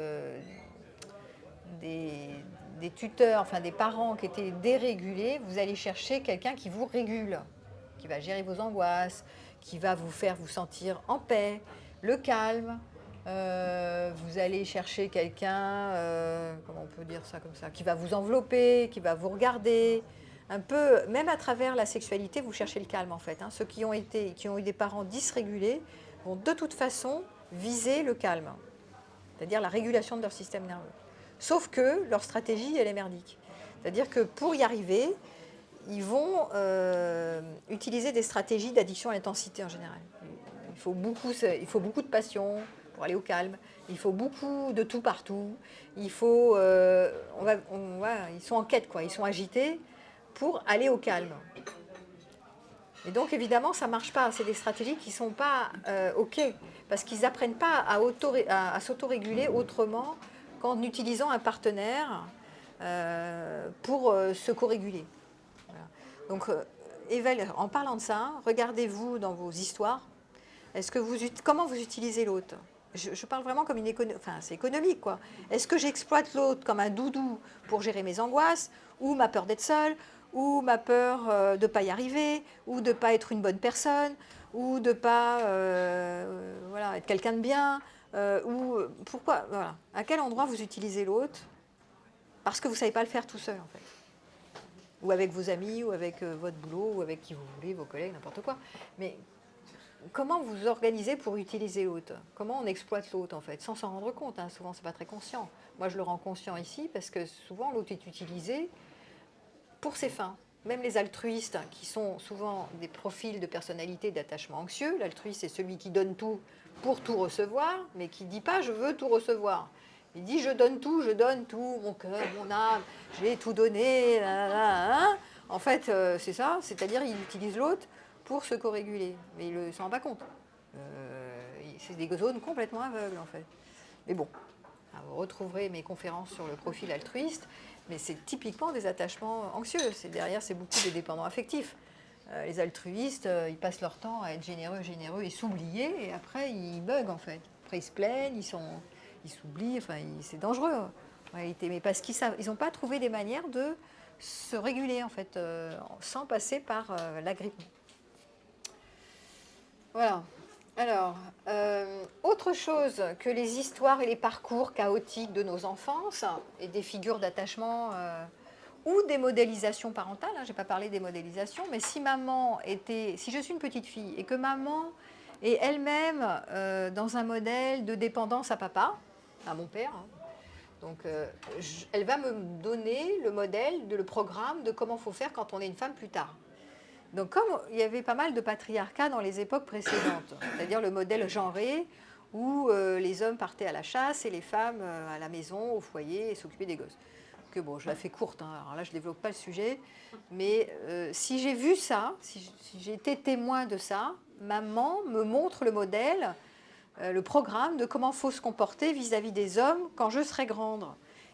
des tuteurs, enfin des parents qui étaient dérégulés, vous allez chercher quelqu'un qui vous régule, qui va gérer vos angoisses, qui va vous faire vous sentir en paix, le calme. Vous allez chercher quelqu'un, comment on peut dire ça comme ça, qui va vous envelopper, qui va vous regarder. Un peu, même à travers la sexualité, vous cherchez le calme en fait. Hein. Ceux qui ont eu des parents dysrégulés vont de toute façon viser le calme, c'est-à-dire la régulation de leur système nerveux. Sauf que leur stratégie, elle est merdique. C'est-à-dire que pour y arriver, ils vont utiliser des stratégies d'addiction à l'intensité en général. Il faut beaucoup de passion pour aller au calme. Il faut beaucoup de tout partout. Il faut, ils sont en quête, quoi. Ils sont agités pour aller au calme. Et donc, évidemment, ça ne marche pas. C'est des stratégies qui ne sont pas OK, parce qu'ils n'apprennent pas à s'autoréguler autrement qu'en utilisant un partenaire pour se co-réguler. Voilà. Donc, en parlant de ça, regardez-vous dans vos histoires, comment vous utilisez l'autre. Je parle vraiment comme une économie, enfin c'est économique quoi. Est-ce que j'exploite l'autre comme un doudou pour gérer mes angoisses, ou ma peur d'être seule, ou ma peur de ne pas y arriver, ou de ne pas être une bonne personne, ou de ne pas voilà, être quelqu'un de bien, ou pourquoi, voilà. À quel endroit vous utilisez l'autre parce que vous ne savez pas le faire tout seul en fait. Ou avec vos amis, ou avec votre boulot, ou avec qui vous voulez, vos collègues, n'importe quoi. Mais comment vous organisez pour utiliser l'autre? Comment on exploite l'autre en fait, sans s'en rendre compte, hein. Souvent c'est pas très conscient. Moi je le rends conscient ici parce que souvent l'autre est utilisé pour ses fins. Même les altruistes, qui sont souvent des profils de personnalité d'attachement anxieux, l'altruiste c'est celui qui donne tout pour tout recevoir, mais qui ne dit pas je veux tout recevoir. Il dit je donne tout, mon cœur, mon âme, je vais tout donner. En fait, c'est ça, c'est-à-dire il utilise l'autre pour se co-réguler, mais il ne s'en rend pas compte. C'est des zones complètement aveugles en fait. Mais bon, vous retrouverez mes conférences sur le profil altruiste, mais c'est typiquement des attachements anxieux. Derrière, c'est beaucoup des dépendants affectifs. Les altruistes, ils passent leur temps à être généreux et s'oublier, et après ils bug en fait. Après ils se plaignent, ils s'oublient, enfin c'est dangereux en réalité, mais parce qu'ils n'ont pas trouvé des manières de se réguler en fait, sans passer par l'agrippement. Voilà. Alors, autre chose que les histoires et les parcours chaotiques de nos enfances et des figures d'attachement ou des modélisations parentales, hein, je n'ai pas parlé des modélisations, mais si je suis une petite fille et que maman est elle-même dans un modèle de dépendance à papa, à mon père, hein, donc elle va me donner le modèle, le programme de comment il faut faire quand on est une femme plus tard. Donc comme il y avait pas mal de patriarcat dans les époques précédentes, c'est-à-dire le modèle genré où les hommes partaient à la chasse et les femmes à la maison, au foyer et s'occupaient des gosses. Que bon, je la fais courte, hein, alors là je ne développe pas le sujet, mais si j'ai vu ça, si j'ai été témoin de ça, maman me montre le modèle, le programme de comment il faut se comporter vis-à-vis des hommes quand je serai grande.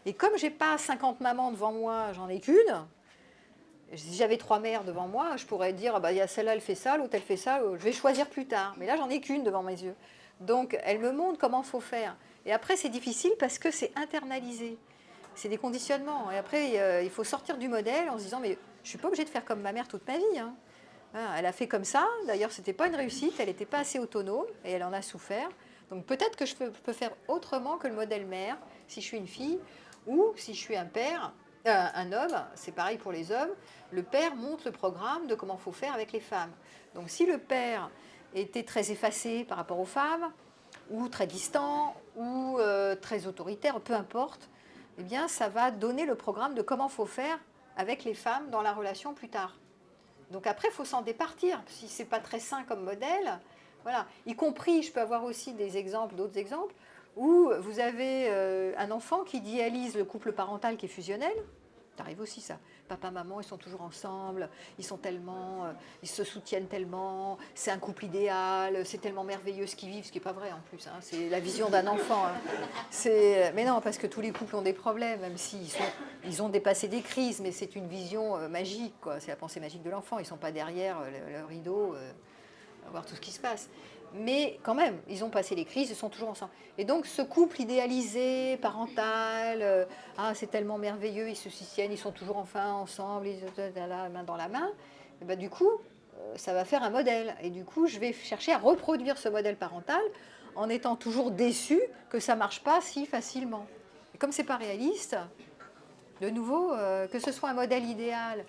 Et comme je n'ai pas 50 mamans devant moi, j'en ai qu'une. Si j'avais 3 mères devant moi, je pourrais dire, il y a celle-là, elle fait ça, l'autre, elle fait ça, je vais choisir plus tard. Mais là, j'en ai qu'une devant mes yeux. Donc, elle me montre comment il faut faire. Et après, c'est difficile parce que c'est internalisé. C'est des conditionnements. Et après, il faut sortir du modèle en se disant, mais je ne suis pas obligée de faire comme ma mère toute ma vie. Hein. Elle a fait comme ça. D'ailleurs, ce n'était pas une réussite. Elle n'était pas assez autonome et elle en a souffert. Donc, peut-être que je peux faire autrement que le modèle mère si je suis une fille ou si je suis un père. Un homme, c'est pareil pour les hommes, le père montre le programme de comment il faut faire avec les femmes. Donc si le père était très effacé par rapport aux femmes, ou très distant, ou très autoritaire, peu importe, eh bien ça va donner le programme de comment il faut faire avec les femmes dans la relation plus tard. Donc après, il faut s'en départir, si ce n'est pas très sain comme modèle. Voilà. Y compris, je peux avoir aussi des exemples, d'autres exemples, où vous avez un enfant qui idéalise le couple parental qui est fusionnel. Ça arrive aussi ça. Papa, maman, ils sont toujours ensemble, ils se soutiennent tellement, c'est un couple idéal, c'est tellement merveilleux ce qu'ils vivent, ce qui n'est pas vrai en plus. Hein. C'est la vision d'un enfant. Hein. Mais non, parce que tous les couples ont des problèmes, même ils ont dépassé des crises, mais c'est une vision magique, quoi. C'est la pensée magique de l'enfant. Ils ne sont pas derrière le rideau à voir tout ce qui se passe. Mais quand même, ils ont passé les crises, ils sont toujours ensemble. Et donc ce couple idéalisé, parental, c'est tellement merveilleux, ils se soutiennent, ils sont toujours enfin ensemble, ils la main dans la main, et ben, du coup, ça va faire un modèle. Et du coup, je vais chercher à reproduire ce modèle parental en étant toujours déçue que ça ne marche pas si facilement. Et comme ce n'est pas réaliste, de nouveau, que ce soit un modèle idéal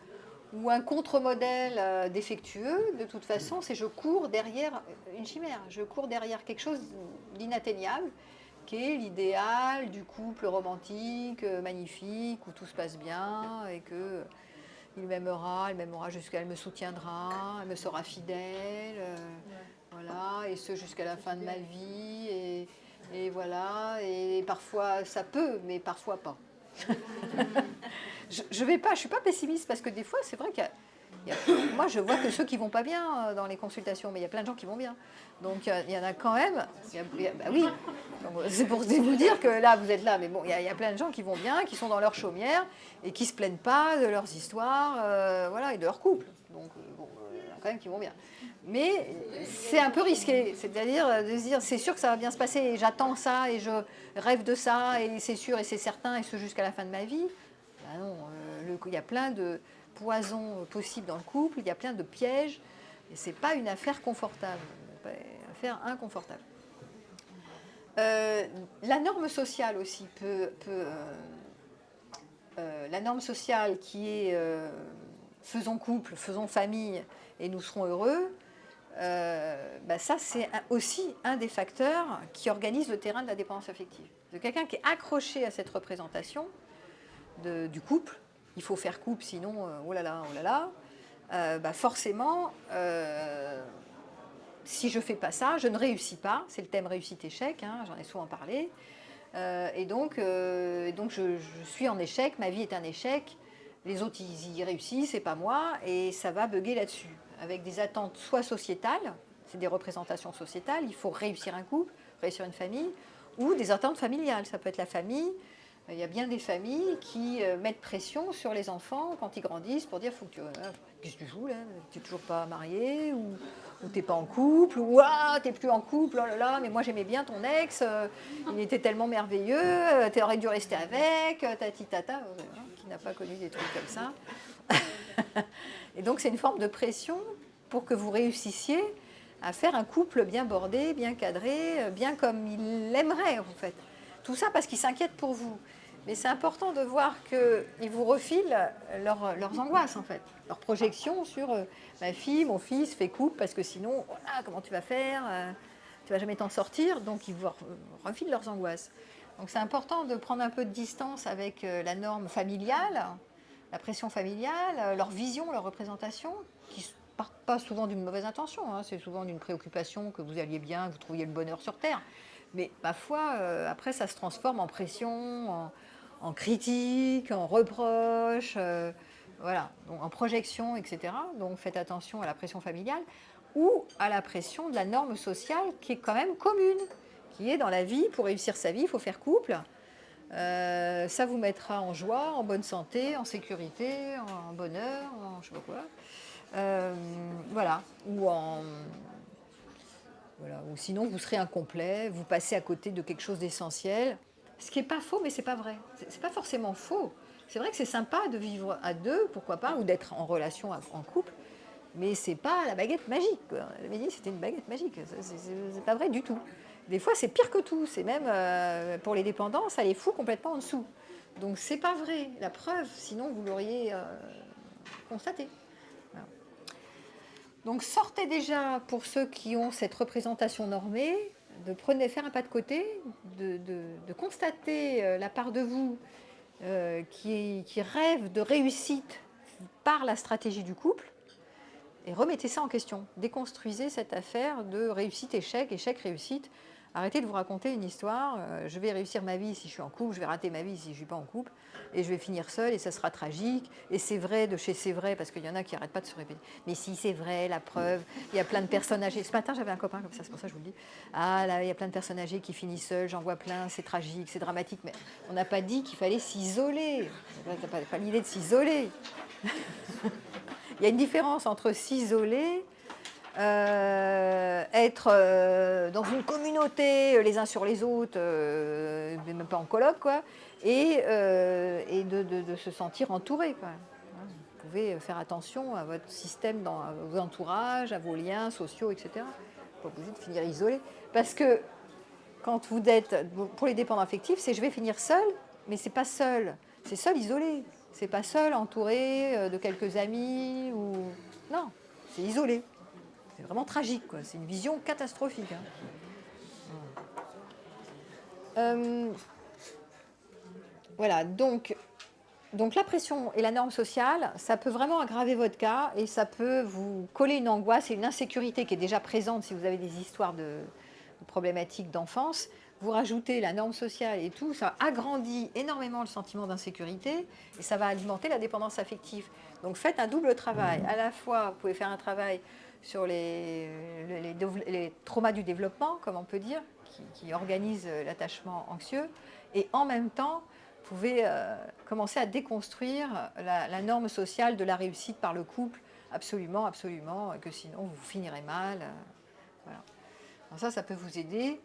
ou un contre-modèle défectueux, de toute façon, je cours derrière une chimère, je cours derrière quelque chose d'inatteignable, qui est l'idéal du couple romantique, magnifique, où tout se passe bien, et que elle m'aimera jusqu'à, elle me soutiendra, elle me sera fidèle, voilà, et ce jusqu'à la fin de ma vie, et voilà, et parfois ça peut, mais parfois pas. Je suis pas pessimiste parce que des fois, c'est vrai qu'il Moi, je vois que ceux qui vont pas bien dans les consultations, mais il y a plein de gens qui vont bien. Donc, il y en a quand même. Bah oui. C'est pour vous dire que là, vous êtes là, mais bon, il y a plein de gens qui vont bien, qui sont dans leur chaumière et qui se plaignent pas de leurs histoires, voilà, et de leur couple. Donc, bon, il y en a quand même qui vont bien. Mais c'est un peu risqué, c'est-à-dire de se dire c'est sûr que ça va bien se passer et j'attends ça et je rêve de ça et c'est sûr et c'est certain et ce jusqu'à la fin de ma vie. Ben non, il y a plein de poisons possibles dans le couple, il y a plein de pièges et c'est pas une affaire confortable, c'est une affaire inconfortable. La norme sociale aussi la norme sociale qui est faisons couple, faisons famille et nous serons heureux. Ça, c'est aussi un des facteurs qui organise le terrain de la dépendance affective. De quelqu'un qui est accroché à cette représentation du couple, il faut faire couple, sinon, oh là là, forcément, si je ne fais pas ça, je ne réussis pas. C'est le thème réussite-échec, hein, j'en ai souvent parlé. Et donc je suis en échec, ma vie est un échec, les autres ils y réussissent, c'est pas moi, et ça va bugger là-dessus avec des attentes soit sociétales, c'est des représentations sociétales, il faut réussir un couple, réussir une famille, ou des attentes familiales, ça peut être la famille. Il y a bien des familles qui mettent pression sur les enfants quand ils grandissent pour dire faut que qu'est-ce que tu joues là, tu n'es toujours pas marié, ou tu n'es pas en couple, ou ah, tu n'es plus en couple, oh là là, mais moi j'aimais bien ton ex, il était tellement merveilleux, tu aurais dû rester avec, tati tata, qui n'a pas connu des trucs comme ça. Et donc c'est une forme de pression pour que vous réussissiez à faire un couple bien bordé, bien cadré, bien comme il l'aimerait en fait. Tout ça parce qu'il s'inquiète pour vous. Mais c'est important de voir qu'ils vous refilent leurs angoisses en fait, leurs projections sur ma fille, mon fils fait couple parce que sinon, voilà, comment tu vas faire, tu vas jamais t'en sortir. Donc ils vous refilent leurs angoisses. Donc c'est important de prendre un peu de distance avec la norme familiale, la pression familiale, leur vision, leur représentation, qui ne partent pas souvent d'une mauvaise intention, hein, c'est souvent d'une préoccupation que vous alliez bien, que vous trouviez le bonheur sur Terre. Mais parfois, après, ça se transforme en pression, en critique, en reproche, voilà, donc en projection, etc. Donc faites attention à la pression familiale ou à la pression de la norme sociale qui est quand même commune, qui est dans la vie, pour réussir sa vie, il faut faire couple. Ça vous mettra en joie, en bonne santé, en sécurité, en bonheur, en je sais pas quoi. Voilà. Voilà. Ou sinon, vous serez incomplet, vous passez à côté de quelque chose d'essentiel. Ce qui n'est pas faux, mais ce n'est pas vrai. C'est pas forcément faux. C'est vrai que c'est sympa de vivre à deux, pourquoi pas, ou d'être en relation en couple, mais c'est pas la baguette magique, quoi. La médecine, c'était une baguette magique. C'est pas vrai du tout. Des fois, c'est pire que tout. C'est même, pour les dépendants, ça les fout complètement en dessous. Donc, c'est pas vrai. La preuve, sinon, vous l'auriez constaté. Voilà. Donc, sortez déjà, pour ceux qui ont cette représentation normée, faire un pas de côté, de constater la part de vous qui rêve de réussite par la stratégie du couple, et remettez ça en question. Déconstruisez cette affaire de réussite-échec, échec-réussite. Arrêtez de vous raconter une histoire. Je vais réussir ma vie si je suis en couple, je vais rater ma vie si je ne suis pas en couple, et je vais finir seule, et ça sera tragique. Et c'est vrai de chez c'est vrai, parce qu'il y en a qui n'arrêtent pas de se répéter. Mais si c'est vrai, la preuve, il y a plein de personnes âgées. Ce matin, j'avais un copain comme ça, c'est pour ça que je vous le dis. Ah là, il y a plein de personnes âgées qui finissent seules, j'en vois plein, c'est tragique, c'est dramatique. Mais on n'a pas dit qu'il fallait s'isoler. Tu n'as pas l'idée de s'isoler. Il y a une différence entre s'isoler, être dans une communauté les uns sur les autres, même pas en coloc, quoi, et de se sentir entouré, quoi. Vous pouvez faire attention à votre système, à vos entourages, à vos liens sociaux, etc. Vous n'êtes pas obligé de finir isolé. Parce que quand vous êtes, pour les dépendants affectifs, c'est je vais finir seul, mais c'est pas seul, c'est seul isolé. C'est pas seul, entouré de quelques amis ou non, c'est isolé. C'est vraiment tragique, quoi. C'est une vision catastrophique. Hein. Voilà, donc la pression et la norme sociale, ça peut vraiment aggraver votre cas et ça peut vous coller une angoisse et une insécurité qui est déjà présente si vous avez des histoires de problématiques d'enfance. vous rajoutez la norme sociale et tout, ça agrandit énormément le sentiment d'insécurité et ça va alimenter la dépendance affective. Donc faites un double travail. À la fois, vous pouvez faire un travail sur les traumas du développement, comme on peut dire, qui organisent l'attachement anxieux, et en même temps, vous pouvez commencer à déconstruire la norme sociale de la réussite par le couple, absolument, absolument, que sinon vous finirez mal. Voilà. Alors ça peut vous aider.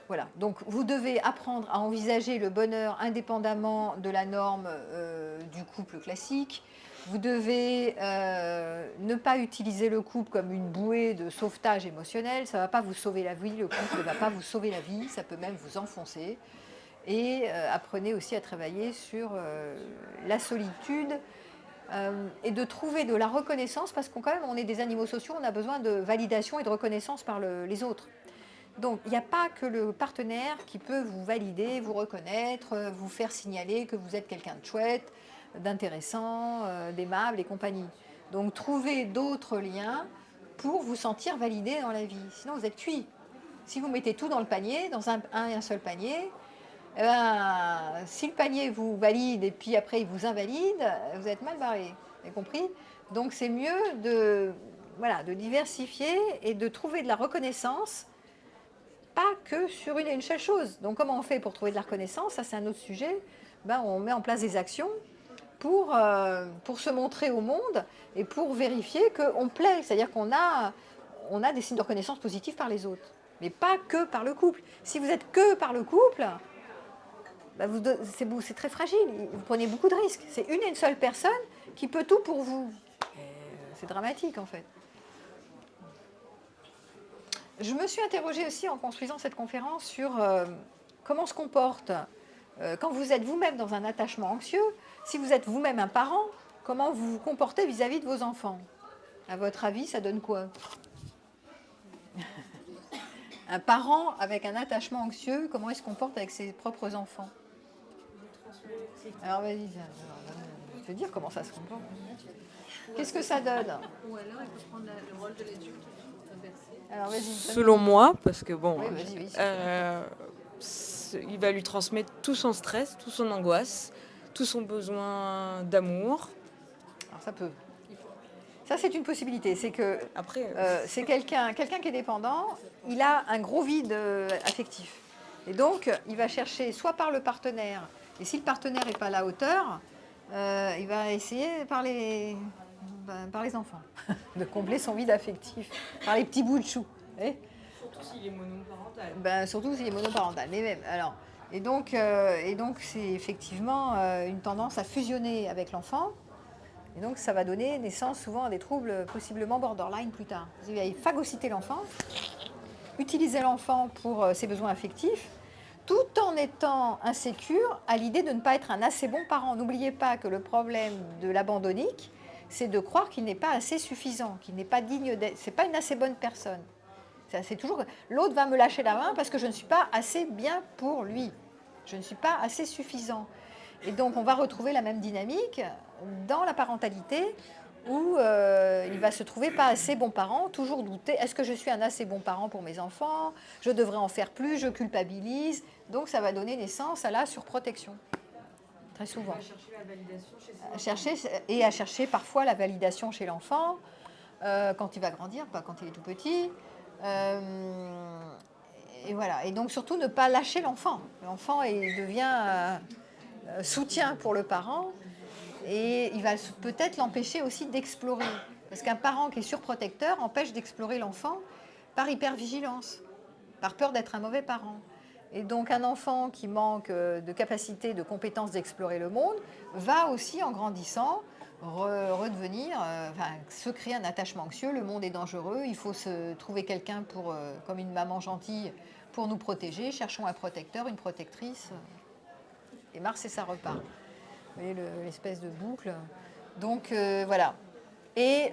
Voilà, donc vous devez apprendre à envisager le bonheur indépendamment de la norme du couple classique. Vous devez ne pas utiliser le couple comme une bouée de sauvetage émotionnel. Ça ne va pas vous sauver la vie, le couple ne va pas vous sauver la vie, ça peut même vous enfoncer. Et apprenez aussi à travailler sur la solitude et de trouver de la reconnaissance, parce qu'on quand même, on est des animaux sociaux, on a besoin de validation et de reconnaissance par les autres. Donc, il n'y a pas que le partenaire qui peut vous valider, vous reconnaître, vous faire signaler que vous êtes quelqu'un de chouette, d'intéressant, d'aimable et compagnie. Donc, trouvez d'autres liens pour vous sentir validé dans la vie. Sinon, vous êtes cuit. Si vous mettez tout dans le panier, dans un seul panier, si le panier vous valide et puis après il vous invalide, vous êtes mal barré. Vous avez compris? Donc, c'est mieux de diversifier et de trouver de la reconnaissance, pas que sur une et une seule chose. Donc comment on fait pour trouver de la reconnaissance? Ça c'est un autre sujet. On met en place des actions pour se montrer au monde et pour vérifier qu'on plaît. C'est-à-dire qu'on a des signes de reconnaissance positifs par les autres, mais pas que par le couple. Si vous êtes que par le couple, c'est très fragile. Vous prenez beaucoup de risques. C'est une et une seule personne qui peut tout pour vous. C'est dramatique en fait. Je me suis interrogée aussi en construisant cette conférence sur comment se comporte quand vous êtes vous-même dans un attachement anxieux, si vous êtes vous-même un parent, comment vous vous comportez vis-à-vis de vos enfants. À votre avis, ça donne quoi? Un parent avec un attachement anxieux, comment il se comporte avec ses propres enfants? Alors vas-y, je vais dire comment ça se comporte. Qu'est-ce que ça donne? Ou alors il faut prendre le rôle de l'adulte. Alors, vas-y, Selon moi, parce que bon, oui, vas-y, il va lui transmettre tout son stress, toute son angoisse, tout son besoin d'amour. Alors ça peut. Ça c'est une possibilité. C'est que Après, c'est quelqu'un qui est dépendant, il a un gros vide affectif. Et donc il va chercher soit par le partenaire, et si le partenaire n'est pas à la hauteur, il va essayer par les enfants de combler son vide affectif, par les petits bouts de chou. surtout s'il est monoparental. Surtout s'il est monoparental, mais même. Alors, et donc c'est effectivement une tendance à fusionner avec l'enfant. Et donc ça va donner naissance souvent à des troubles possiblement borderline plus tard. Il va phagocyter l'enfant, utiliser l'enfant pour ses besoins affectifs, tout en étant insécure à l'idée de ne pas être un assez bon parent. N'oubliez pas que le problème de l'abandonnique, c'est de croire qu'il n'est pas assez suffisant, qu'il n'est pas digne d'être, c'est pas une assez bonne personne. C'est toujours l'autre va me lâcher la main parce que je ne suis pas assez bien pour lui. Je ne suis pas assez suffisant. Et donc on va retrouver la même dynamique dans la parentalité où il va se trouver pas assez bon parent, toujours douter, est-ce que je suis un assez bon parent pour mes enfants? Je devrais en faire plus, je culpabilise. Donc ça va donner naissance à la surprotection. Très souvent. Chercher la validation chez ses enfants. Et à chercher parfois la validation chez l'enfant, quand il va grandir, pas quand il est tout petit. Et voilà. Et donc surtout ne pas lâcher l'enfant. L'enfant devient soutien pour le parent et il va peut-être l'empêcher aussi d'explorer. Parce qu'un parent qui est surprotecteur empêche d'explorer l'enfant par hypervigilance, par peur d'être un mauvais parent. Et donc un enfant qui manque de capacité, de compétence d'explorer le monde va aussi, en grandissant, redevenir, se créer un attachement anxieux. Le monde est dangereux, il faut se trouver quelqu'un comme une maman gentille pour nous protéger. Cherchons un protecteur, une protectrice. Et Mars et ça repart. Vous voyez l'espèce de boucle. Donc voilà. Et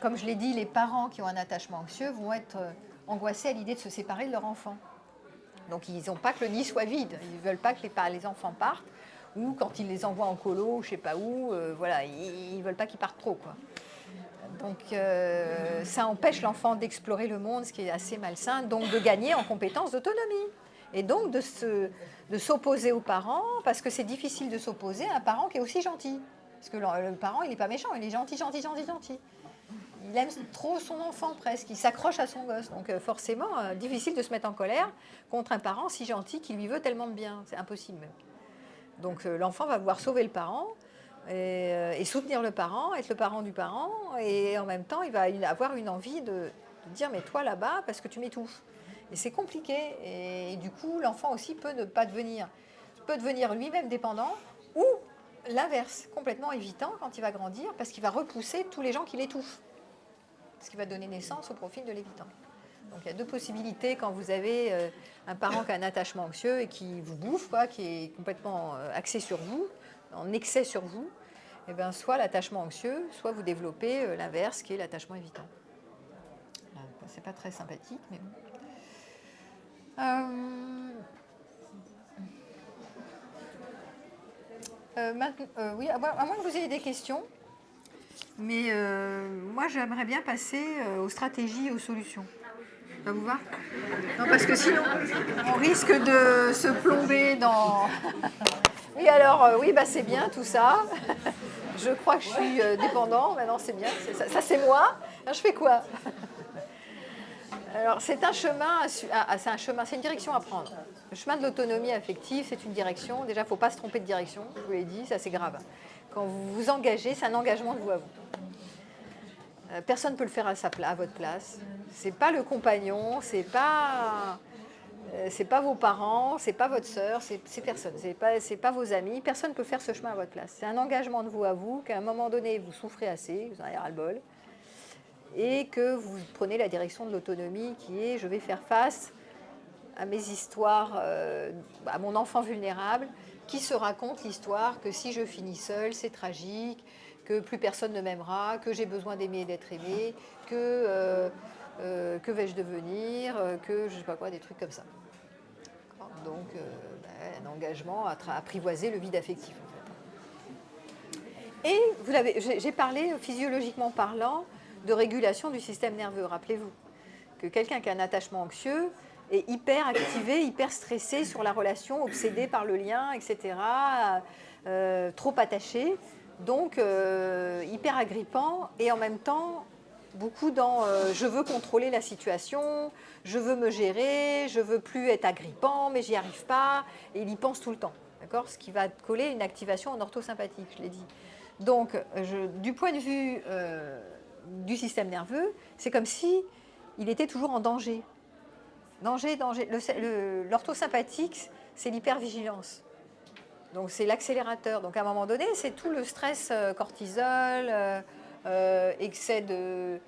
comme je l'ai dit, les parents qui ont un attachement anxieux vont être angoissés à l'idée de se séparer de leur enfant. Donc ils n'ont pas que le nid soit vide. Ils ne veulent pas que les enfants partent. Ou quand ils les envoient en colo, je ne sais pas où, ils ne veulent pas qu'ils partent trop, quoi. Donc ça empêche l'enfant d'explorer le monde, ce qui est assez malsain, donc de gagner en compétences d'autonomie. Et donc de s'opposer aux parents, parce que c'est difficile de s'opposer à un parent qui est aussi gentil. Parce que le parent, il n'est pas méchant, il est gentil, gentil, gentil, gentil. Il aime trop son enfant presque, il s'accroche à son gosse. Donc forcément, difficile de se mettre en colère contre un parent si gentil qui lui veut tellement de bien. C'est impossible même. Donc l'enfant va vouloir sauver le parent et soutenir le parent, être le parent du parent. Et en même temps, il va avoir une envie de dire « mais toi là-bas, parce que tu m'étouffes ». Et c'est compliqué. Et du coup, l'enfant aussi peut ne pas devenir, peut devenir lui-même dépendant ou l'inverse, complètement évitant quand il va grandir, parce qu'il va repousser tous les gens qui l'étouffent. Ce qui va donner naissance au profil de l'évitant. Donc il y a deux possibilités quand vous avez un parent qui a un attachement anxieux et qui vous bouffe, quoi, qui est complètement axé sur vous, en excès sur vous. Et bien, soit l'attachement anxieux, soit vous développez l'inverse, qui est l'attachement évitant. C'est pas très sympathique, mais bon. Oui, à moins que vous ayez des questions, mais moi j'aimerais bien passer aux stratégies et aux solutions. Ça vous va? Non, parce que sinon on risque de se plomber dans... Oui, alors, oui, bah, c'est bien tout ça. Je crois que je suis dépendant, maintenant c'est bien, ça c'est moi. Alors, je fais quoi? Alors, c'est un chemin, c'est une direction à prendre. Le chemin de l'autonomie affective, c'est une direction. Déjà, il ne faut pas se tromper de direction, je vous l'ai dit, ça c'est grave. Quand vous vous engagez, c'est un engagement de vous à vous. Personne ne peut le faire à votre place. Ce n'est pas le compagnon, c'est pas vos parents, c'est pas votre sœur, c'est personne, c'est pas vos amis. Personne ne peut faire ce chemin à votre place. C'est un engagement de vous à vous, qu'à un moment donné, vous souffrez assez, vous en avez ras-le-bol, et que vous prenez la direction de l'autonomie qui est je vais faire face à mes histoires, à mon enfant vulnérable qui se raconte l'histoire que si je finis seule, c'est tragique, que plus personne ne m'aimera, que j'ai besoin d'aimer et d'être aimé, que vais-je devenir, que je ne sais pas quoi, des trucs comme ça. Donc un engagement à apprivoiser le vide affectif. En fait. Et j'ai parlé physiologiquement parlant de régulation du système nerveux. Rappelez-vous que quelqu'un qui a un attachement anxieux est hyper activé, hyper stressé sur la relation, obsédé par le lien, etc., trop attaché, donc hyper agrippant, et en même temps beaucoup dans je veux contrôler la situation, je veux me gérer, je veux plus être agrippant, mais j'y arrive pas, et il y pense tout le temps, d'accord ? Ce qui va coller une activation en orthosympathique, je l'ai dit. Donc, du point de vue du système nerveux, c'est comme si il était toujours en danger. Danger. L'orthosympathique, c'est l'hypervigilance. Donc c'est l'accélérateur. Donc à un moment donné, c'est tout le stress cortisol, excès de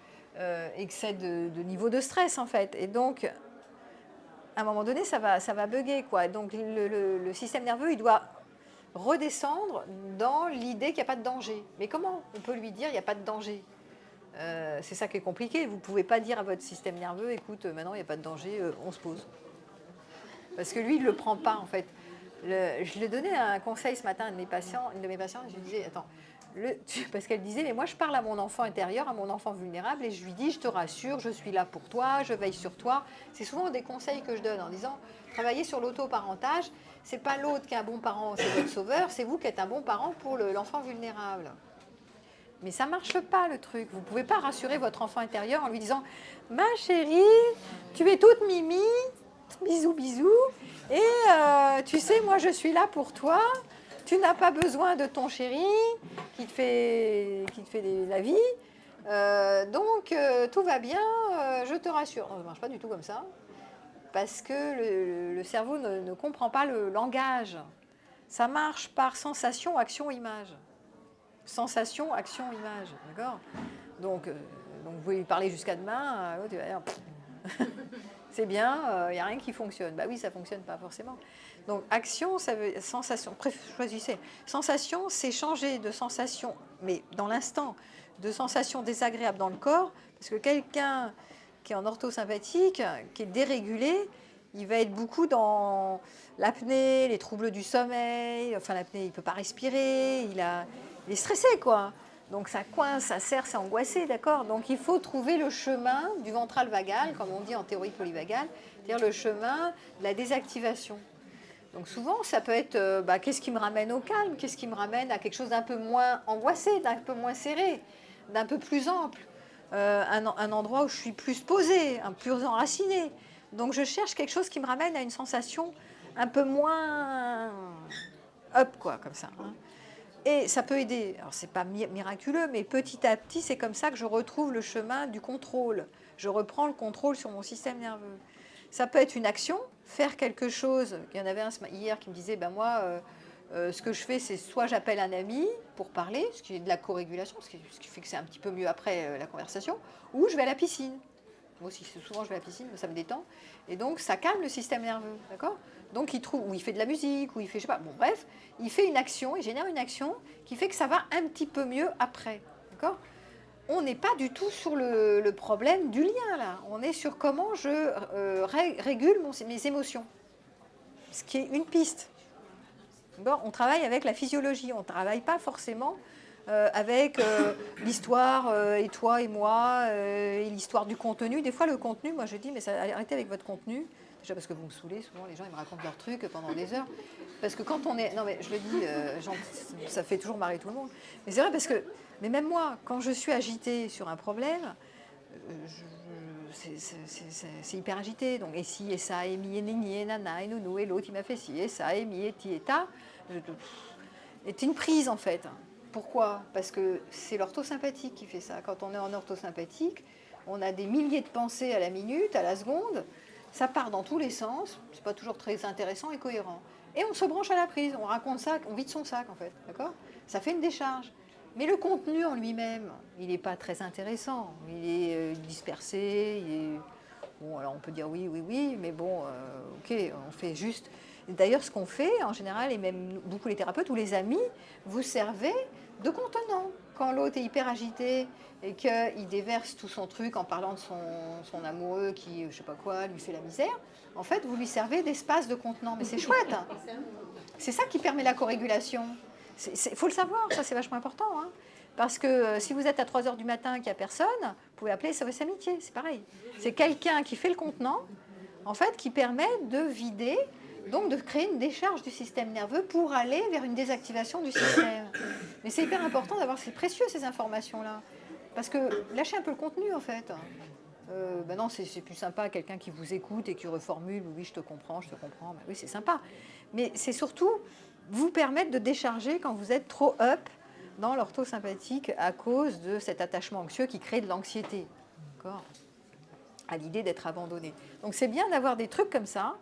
niveau de stress en fait. Et donc à un moment donné, ça va bugger quoi. Donc le système nerveux, il doit redescendre dans l'idée qu'il n'y a pas de danger. Mais comment on peut lui dire il n'y a pas de danger ? C'est ça qui est compliqué. Vous ne pouvez pas dire à votre système nerveux, écoute, maintenant il n'y a pas de danger, on se pose. Parce que lui, il ne le prend pas en fait. Je lui ai donné un conseil ce matin à une de mes patientes, je lui disais, attends, parce qu'elle disait, mais moi je parle à mon enfant intérieur, à mon enfant vulnérable, et je lui dis, je te rassure, je suis là pour toi, je veille sur toi. C'est souvent des conseils que je donne en disant, travaillez sur l'autoparentage, c'est pas l'autre qui est un bon parent, c'est votre sauveur, c'est vous qui êtes un bon parent pour l'enfant vulnérable. Mais ça ne marche pas le truc. Vous ne pouvez pas rassurer votre enfant intérieur en lui disant « Ma chérie, tu es toute mimi, bisous, bisous, et tu sais, moi je suis là pour toi, tu n'as pas besoin de ton chéri qui te fait la vie, donc tout va bien, je te rassure. » Non, ça ne marche pas du tout comme ça, parce que le cerveau ne comprend pas le langage. Ça marche par sensation, action, image. Sensation, action, image, d'accord ? Donc vous pouvez lui parler jusqu'à demain, tu vas dire, c'est bien, il n'y a rien qui fonctionne. Bah oui, ça ne fonctionne pas forcément. Donc action, ça veut sensation, choisissez. Sensation, c'est changer de sensation, mais dans l'instant, de sensation désagréable dans le corps, parce que quelqu'un qui est en orthosympathique, qui est dérégulé, il va être beaucoup dans l'apnée, les troubles du sommeil, enfin l'apnée, il ne peut pas respirer, il est stressé, quoi. Donc ça coince, ça serre, c'est angoissé, d'accord? Donc il faut trouver le chemin du ventral vagal, comme on dit en théorie polyvagale, c'est-à-dire le chemin de la désactivation. Donc souvent, ça peut être qu'est-ce qui me ramène au calme, qu'est-ce qui me ramène à quelque chose d'un peu moins angoissé, d'un peu moins serré, d'un peu plus ample, un endroit où je suis plus posée, un plus enraciné. Donc je cherche quelque chose qui me ramène à une sensation un peu moins up, quoi, comme ça. Hein. Et ça peut aider. Alors c'est pas miraculeux, mais petit à petit, c'est comme ça que je retrouve le chemin du contrôle. Je reprends le contrôle sur mon système nerveux. Ça peut être une action, faire quelque chose. Il y en avait un hier qui me disait, ce que je fais, c'est soit j'appelle un ami pour parler, ce qui est de la co-régulation, ce qui fait que c'est un petit peu mieux après la conversation, ou je vais à la piscine. Moi aussi, souvent je vais à la piscine, ça me détend. Et donc ça calme le système nerveux, d'accord? Donc il trouve, ou il fait de la musique, ou il fait, je sais pas, bon bref, il fait une action, il génère une action qui fait que ça va un petit peu mieux après, d'accord? On n'est pas du tout sur le problème du lien, là. On est sur comment je régule mes émotions. Ce qui est une piste. Bon, on travaille avec la physiologie, on ne travaille pas forcément avec l'histoire et toi et moi, et l'histoire du contenu. Des fois, le contenu, moi je dis, mais arrêtez avec votre contenu. Déjà parce que vous me saoulez, souvent les gens ils me racontent leurs trucs pendant des heures. Parce que quand on est... Non mais je le dis, ça fait toujours marrer tout le monde. Mais c'est vrai parce que... Mais même moi, quand je suis agitée sur un problème, c'est hyper agité. Donc, et si, et ça, et mi, et nini, et nana, et nounou, et l'autre, il m'a fait ci, et ça, et mi, et ti, et ta. C'est une prise, en fait. Pourquoi? Parce que c'est l'orthosympathique qui fait ça. Quand on est en orthosympathique, on a des milliers de pensées à la minute, à la seconde. Ça part dans tous les sens. C'est pas toujours très intéressant et cohérent. Et on se branche à la prise. On raconte ça, on vide son sac, en fait. D'accord? Ça fait une décharge. Mais le contenu en lui-même, il n'est pas très intéressant. Il est dispersé. Bon, alors on peut dire oui, mais bon, ok, on fait juste. D'ailleurs, ce qu'on fait en général, et même beaucoup les thérapeutes ou les amis, vous servez de contenant. Quand l'autre est hyper agité et qu'il déverse tout son truc en parlant de son amoureux qui, je sais pas quoi, lui fait la misère, en fait, vous lui servez d'espace de contenant. Mais c'est chouette. Hein. C'est ça qui permet la corrégulation. Il faut le savoir, ça c'est vachement important. Hein. Parce que si vous êtes à 3 h du matin et qu'il n'y a personne, vous pouvez appeler SOS Amitié, c'est pareil. C'est quelqu'un qui fait le contenant, en fait, qui permet de vider, donc de créer une décharge du système nerveux pour aller vers une désactivation du système. Mais c'est hyper important d'avoir, c'est précieux ces informations-là. Parce que lâchez un peu le contenu, en fait. Non, c'est plus sympa quelqu'un qui vous écoute et qui reformule, oui, je te comprends, ben oui, c'est sympa. Mais c'est surtout vous permettre de décharger quand vous êtes trop up dans l'orthosympathique à cause de cet attachement anxieux qui crée de l'anxiété, d'accord, à l'idée d'être abandonné. Donc c'est bien d'avoir des trucs comme ça,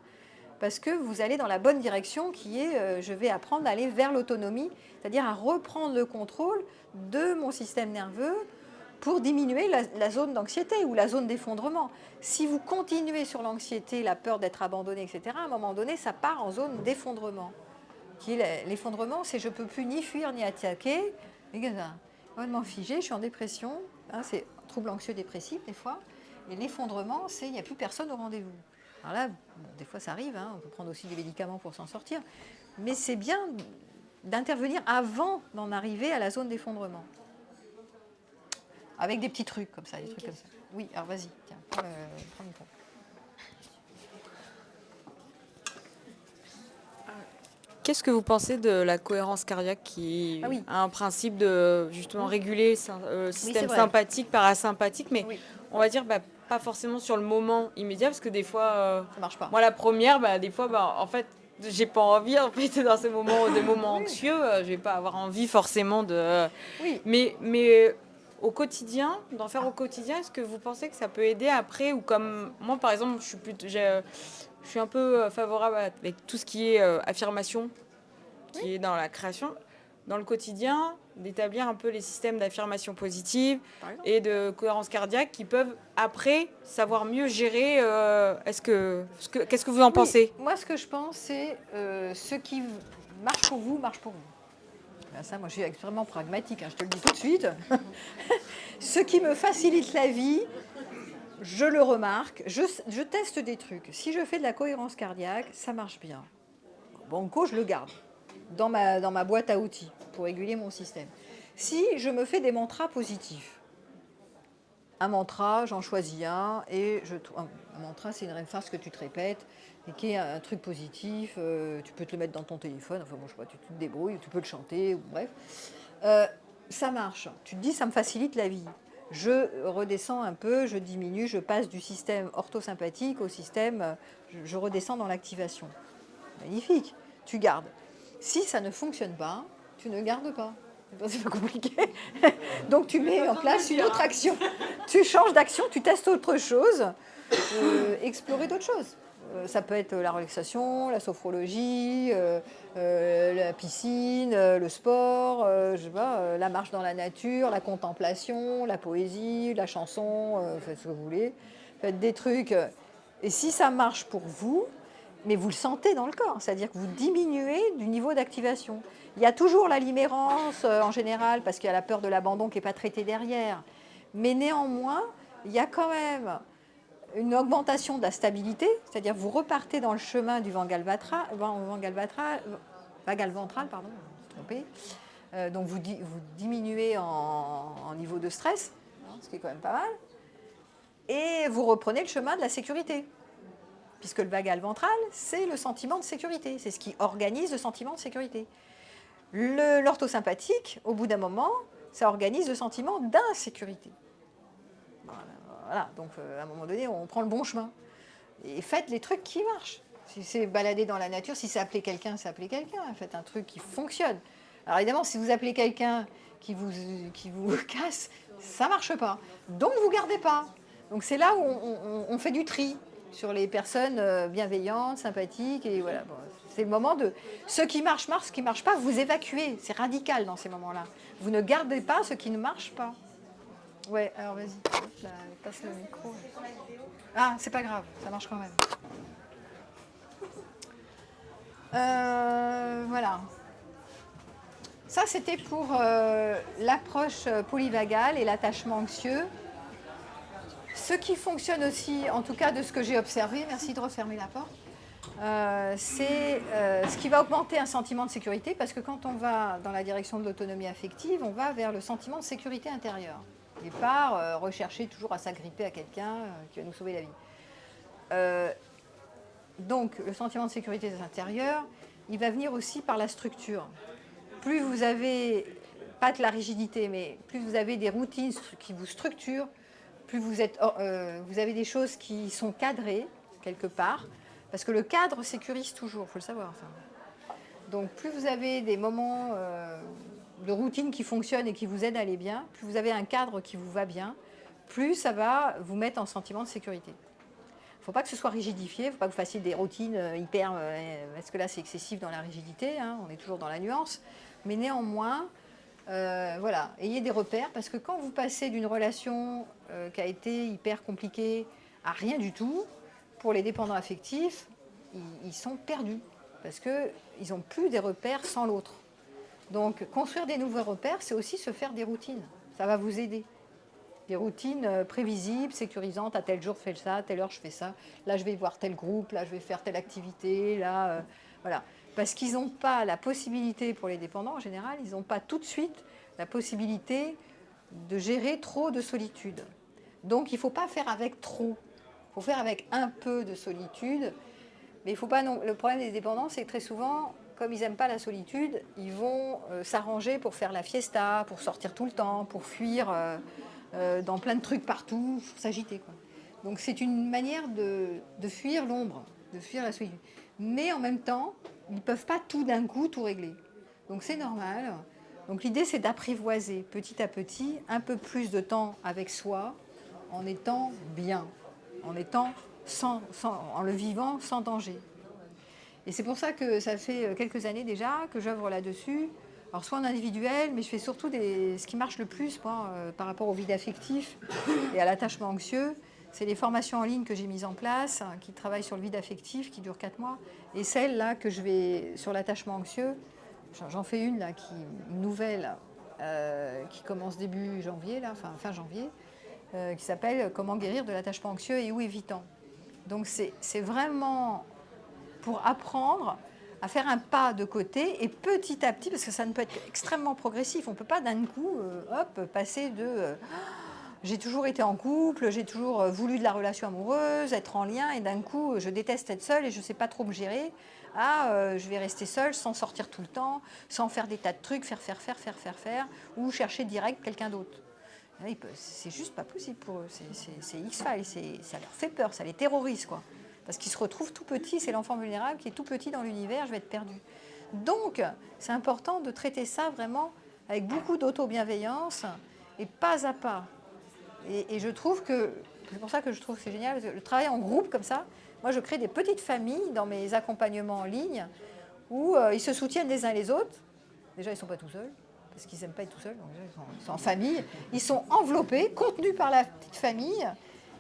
parce que vous allez dans la bonne direction qui est, je vais apprendre à aller vers l'autonomie, c'est-à-dire à reprendre le contrôle de mon système nerveux pour diminuer la zone d'anxiété ou la zone d'effondrement. Si vous continuez sur l'anxiété, la peur d'être abandonné, etc., à un moment donné, ça part en zone d'effondrement. L'effondrement, c'est je ne peux plus ni fuir ni attaquer. Complètement figé, je suis en dépression. Hein, c'est trouble anxieux dépressif des fois. Et l'effondrement, c'est il n'y a plus personne au rendez-vous. Alors là, bon, des fois ça arrive, hein, on peut prendre aussi des médicaments pour s'en sortir. Mais c'est bien d'intervenir avant d'en arriver à la zone d'effondrement. Avec des petits trucs comme ça, des trucs comme ça. Oui, alors vas-y, tiens, prends le micro. Qu'est-ce que vous pensez de la cohérence cardiaque qui a un principe de justement réguler le système sympathique, parasympathique, mais on va dire pas forcément sur le moment immédiat, parce que des fois, ça marche pas. Moi la première, des fois, en fait, j'ai pas envie, en fait, dans ces moments, des moments anxieux, je vais pas avoir envie forcément de. Oui. Mais au quotidien, d'en faire au quotidien, est-ce que vous pensez que ça peut aider après, ou comme moi par exemple, je suis un peu favorable avec tout ce qui est affirmation, qui est dans la création, dans le quotidien, d'établir un peu les systèmes d'affirmation positive et de cohérence cardiaque qui peuvent, après, savoir mieux gérer. Qu'est-ce que vous en pensez ? Moi, ce que je pense, c'est ce qui marche pour vous, marche pour vous. Ben ça, moi, je suis extrêmement pragmatique, hein, je te le dis tout de suite. Ce qui me facilite la vie, je le remarque, je teste des trucs. Si je fais de la cohérence cardiaque, ça marche bien. Banco, je le garde dans ma boîte à outils pour réguler mon système. Si je me fais des mantras positifs, un mantra, j'en choisis un, et un mantra, c'est une phrase que tu te répètes, et qui est un truc positif, tu peux te le mettre dans ton téléphone, enfin bon, je sais pas, tu te débrouilles, tu peux le chanter, ou bref. Ça marche, tu te dis, ça me facilite la vie. Je redescends un peu, je diminue, je passe du système orthosympathique au système, je redescends dans l'activation. Magnifique, tu gardes. Si ça ne fonctionne pas, tu ne gardes pas. C'est pas compliqué. Donc tu mets en place une autre action. Tu changes d'action, tu testes autre chose, explorer d'autres choses. Ça peut être la relaxation, la sophrologie, la piscine, le sport, je sais pas, la marche dans la nature, la contemplation, la poésie, la chanson, faites ce que vous voulez. Faites des trucs. Et si ça marche pour vous, mais vous le sentez dans le corps, c'est-à-dire que vous diminuez du niveau d'activation. Il y a toujours la limérance en général, parce qu'il y a la peur de l'abandon qui n'est pas traitée derrière. Mais néanmoins, il y a quand même une augmentation de la stabilité, c'est-à-dire que vous repartez dans le chemin du vagal ventral, pardon, trompé. Donc vous diminuez en niveau de stress, ce qui est quand même pas mal, et vous reprenez le chemin de la sécurité. Puisque le vagal ventral, c'est le sentiment de sécurité, c'est ce qui organise le sentiment de sécurité. L'orthosympathique, au bout d'un moment, ça organise le sentiment d'insécurité. Voilà, donc à un moment donné, on prend le bon chemin. Et faites les trucs qui marchent. Si c'est balader dans la nature, si c'est appeler quelqu'un, c'est appeler quelqu'un. Faites un truc qui fonctionne. Alors évidemment, si vous appelez quelqu'un qui vous casse, ça ne marche pas. Donc vous ne gardez pas. Donc c'est là où on fait du tri sur les personnes bienveillantes, sympathiques, et voilà. Bon, c'est le moment de... Ce qui marche, ce qui ne marche pas, vous évacuez. C'est radical dans ces moments-là. Vous ne gardez pas ce qui ne marche pas. Ouais, alors vas-y, passe le micro. Ah, c'est pas grave, ça marche quand même. Voilà. Ça, c'était pour l'approche polyvagale et l'attachement anxieux. Ce qui fonctionne aussi, en tout cas de ce que j'ai observé, merci de refermer la porte, c'est ce qui va augmenter un sentiment de sécurité, parce que quand on va dans la direction de l'autonomie affective, on va vers le sentiment de sécurité intérieure, et pas rechercher toujours à s'agripper à quelqu'un qui va nous sauver la vie. Donc le sentiment de sécurité intérieure, il va venir aussi par la structure. Plus vous avez, pas de la rigidité, mais plus vous avez des routines qui vous structurent, plus vous avez des choses qui sont cadrées quelque part, parce que le cadre sécurise toujours, il faut le savoir. Ça. Donc plus vous avez des moments de routine qui fonctionnent et qui vous aident à aller bien, plus vous avez un cadre qui vous va bien, plus ça va vous mettre en sentiment de sécurité. Il ne faut pas que ce soit rigidifié, il ne faut pas que vous fassiez des routines hyper... parce que là c'est excessif dans la rigidité, hein, on est toujours dans la nuance, mais néanmoins... voilà, ayez des repères, parce que quand vous passez d'une relation qui a été hyper compliquée à rien du tout, pour les dépendants affectifs, ils sont perdus, parce qu'ils n'ont plus des repères sans l'autre. Donc construire des nouveaux repères, c'est aussi se faire des routines, ça va vous aider. Des routines prévisibles, sécurisantes, à tel jour je fais ça, à telle heure je fais ça, là je vais voir tel groupe, là je vais faire telle activité, là, voilà. Parce qu'ils n'ont pas la possibilité, pour les dépendants en général, ils n'ont pas tout de suite la possibilité de gérer trop de solitude. Donc il ne faut pas faire avec trop, il faut faire avec un peu de solitude. Mais il faut pas non... Le problème des dépendants, c'est que très souvent, comme ils n'aiment pas la solitude, ils vont s'arranger pour faire la fiesta, pour sortir tout le temps, pour fuir dans plein de trucs partout, pour s'agiter, quoi. Donc c'est une manière de fuir l'ombre, de fuir la solitude. Mais en même temps, ils ne peuvent pas tout d'un coup tout régler. Donc c'est normal. Donc l'idée, c'est d'apprivoiser petit à petit un peu plus de temps avec soi, en étant bien, en étant en le vivant sans danger. Et c'est pour ça que ça fait quelques années déjà que j'œuvre là-dessus. Alors soit en individuel, mais je fais surtout ce qui marche le plus moi, par rapport au vide affectif et à l'attachement anxieux. C'est les formations en ligne que j'ai mises en place, qui travaillent sur le vide affectif, qui durent 4 mois. Et celle-là que je vais sur l'attachement anxieux, j'en fais une là, une nouvelle qui commence début janvier, là, fin janvier, qui s'appelle « Comment guérir de l'attachement anxieux et ou évitant ». Donc c'est vraiment pour apprendre à faire un pas de côté et petit à petit, parce que ça ne peut être extrêmement progressif, on ne peut pas d'un coup, passer de j'ai toujours été en couple, j'ai toujours voulu de la relation amoureuse, être en lien, et d'un coup, je déteste être seule et je ne sais pas trop me gérer, je vais rester seule sans sortir tout le temps, sans faire des tas de trucs, faire, ou chercher direct quelqu'un d'autre. C'est juste pas possible pour eux, c'est X-Files, ça leur fait peur, ça les terrorise, quoi. Parce qu'ils se retrouvent tout petits, c'est l'enfant vulnérable qui est tout petit dans l'univers, je vais être perdu. Donc, c'est important de traiter ça vraiment avec beaucoup d'auto-bienveillance et pas à pas. Et je trouve que, c'est pour ça que je trouve que c'est génial, parce que le travail en groupe comme ça, moi je crée des petites familles dans mes accompagnements en ligne où ils se soutiennent les uns les autres. Déjà, ils ne sont pas tout seuls, parce qu'ils n'aiment pas être tout seuls, donc ils sont en famille. Ils sont enveloppés, contenus par la petite famille,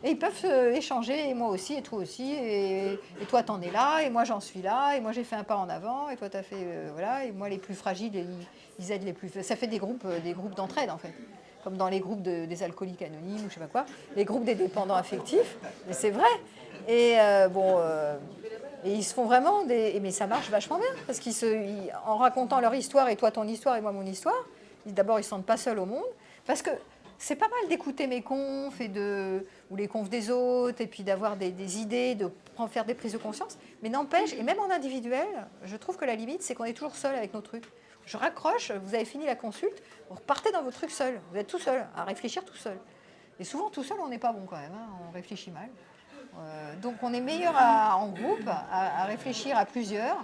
et ils peuvent échanger, et moi aussi, et toi aussi, et toi t'en es là, et moi j'en suis là, et moi j'ai fait un pas en avant, et toi t'as fait, voilà, et moi les plus fragiles, ils aident les plus... Ça fait des groupes d'entraide en fait. Comme dans les groupes des alcooliques anonymes ou je sais pas quoi, les groupes des dépendants affectifs, mais c'est vrai. Et et ils se font vraiment mais ça marche vachement bien, parce en racontant leur histoire, et toi ton histoire et moi mon histoire, d'abord ils se sentent pas seuls au monde, parce que c'est pas mal d'écouter mes confs ou les confs des autres, et puis d'avoir des idées, de faire des prises de conscience, mais n'empêche, et même en individuel, je trouve que la limite c'est qu'on est toujours seul avec nos trucs. Je raccroche, vous avez fini la consulte, vous repartez dans vos trucs seul. Vous êtes tout seul, à réfléchir tout seul. Et souvent, tout seul, on n'est pas bon quand même, hein, on réfléchit mal. Donc on est meilleur en groupe à réfléchir à plusieurs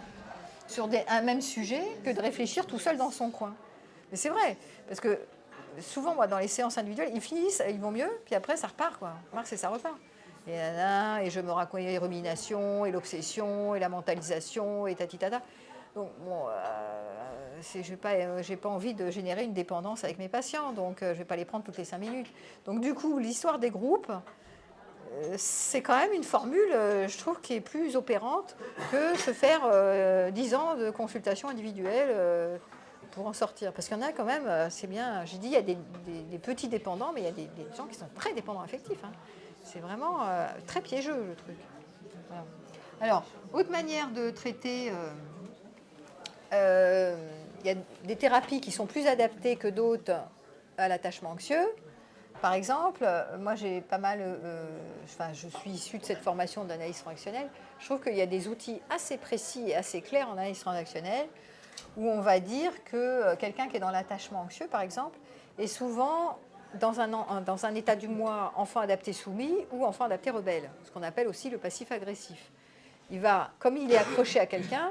sur un même sujet que de réfléchir tout seul dans son coin. Mais c'est vrai, parce que souvent, moi, dans les séances individuelles, ils finissent, ils vont mieux, puis après, ça repart, quoi. Et ça repart. Et je me raconte les ruminations, et l'obsession, et la mentalisation, et tatitata. Donc, bon, j'ai pas envie de générer une dépendance avec mes patients, donc je ne vais pas les prendre toutes les 5 minutes. Donc, du coup, l'histoire des groupes, c'est quand même une formule, je trouve, qui est plus opérante que se faire 10 ans de consultation individuelle pour en sortir. Parce qu'il y en a quand même, c'est bien, j'ai dit, il y a des petits dépendants, mais il y a des gens qui sont très dépendants affectifs. Hein. C'est vraiment très piégeux, le truc. Voilà. Alors, autre manière de traiter... il y a des thérapies qui sont plus adaptées que d'autres à l'attachement anxieux. Par exemple, moi j'ai pas mal, je suis issue de cette formation d'analyse transactionnelle. Je trouve qu'il y a des outils assez précis et assez clairs en analyse transactionnelle où on va dire que quelqu'un qui est dans l'attachement anxieux, par exemple, est souvent dans un état du moi enfant adapté soumis ou enfant adapté rebelle, ce qu'on appelle aussi le passif agressif. Comme il est accroché à quelqu'un,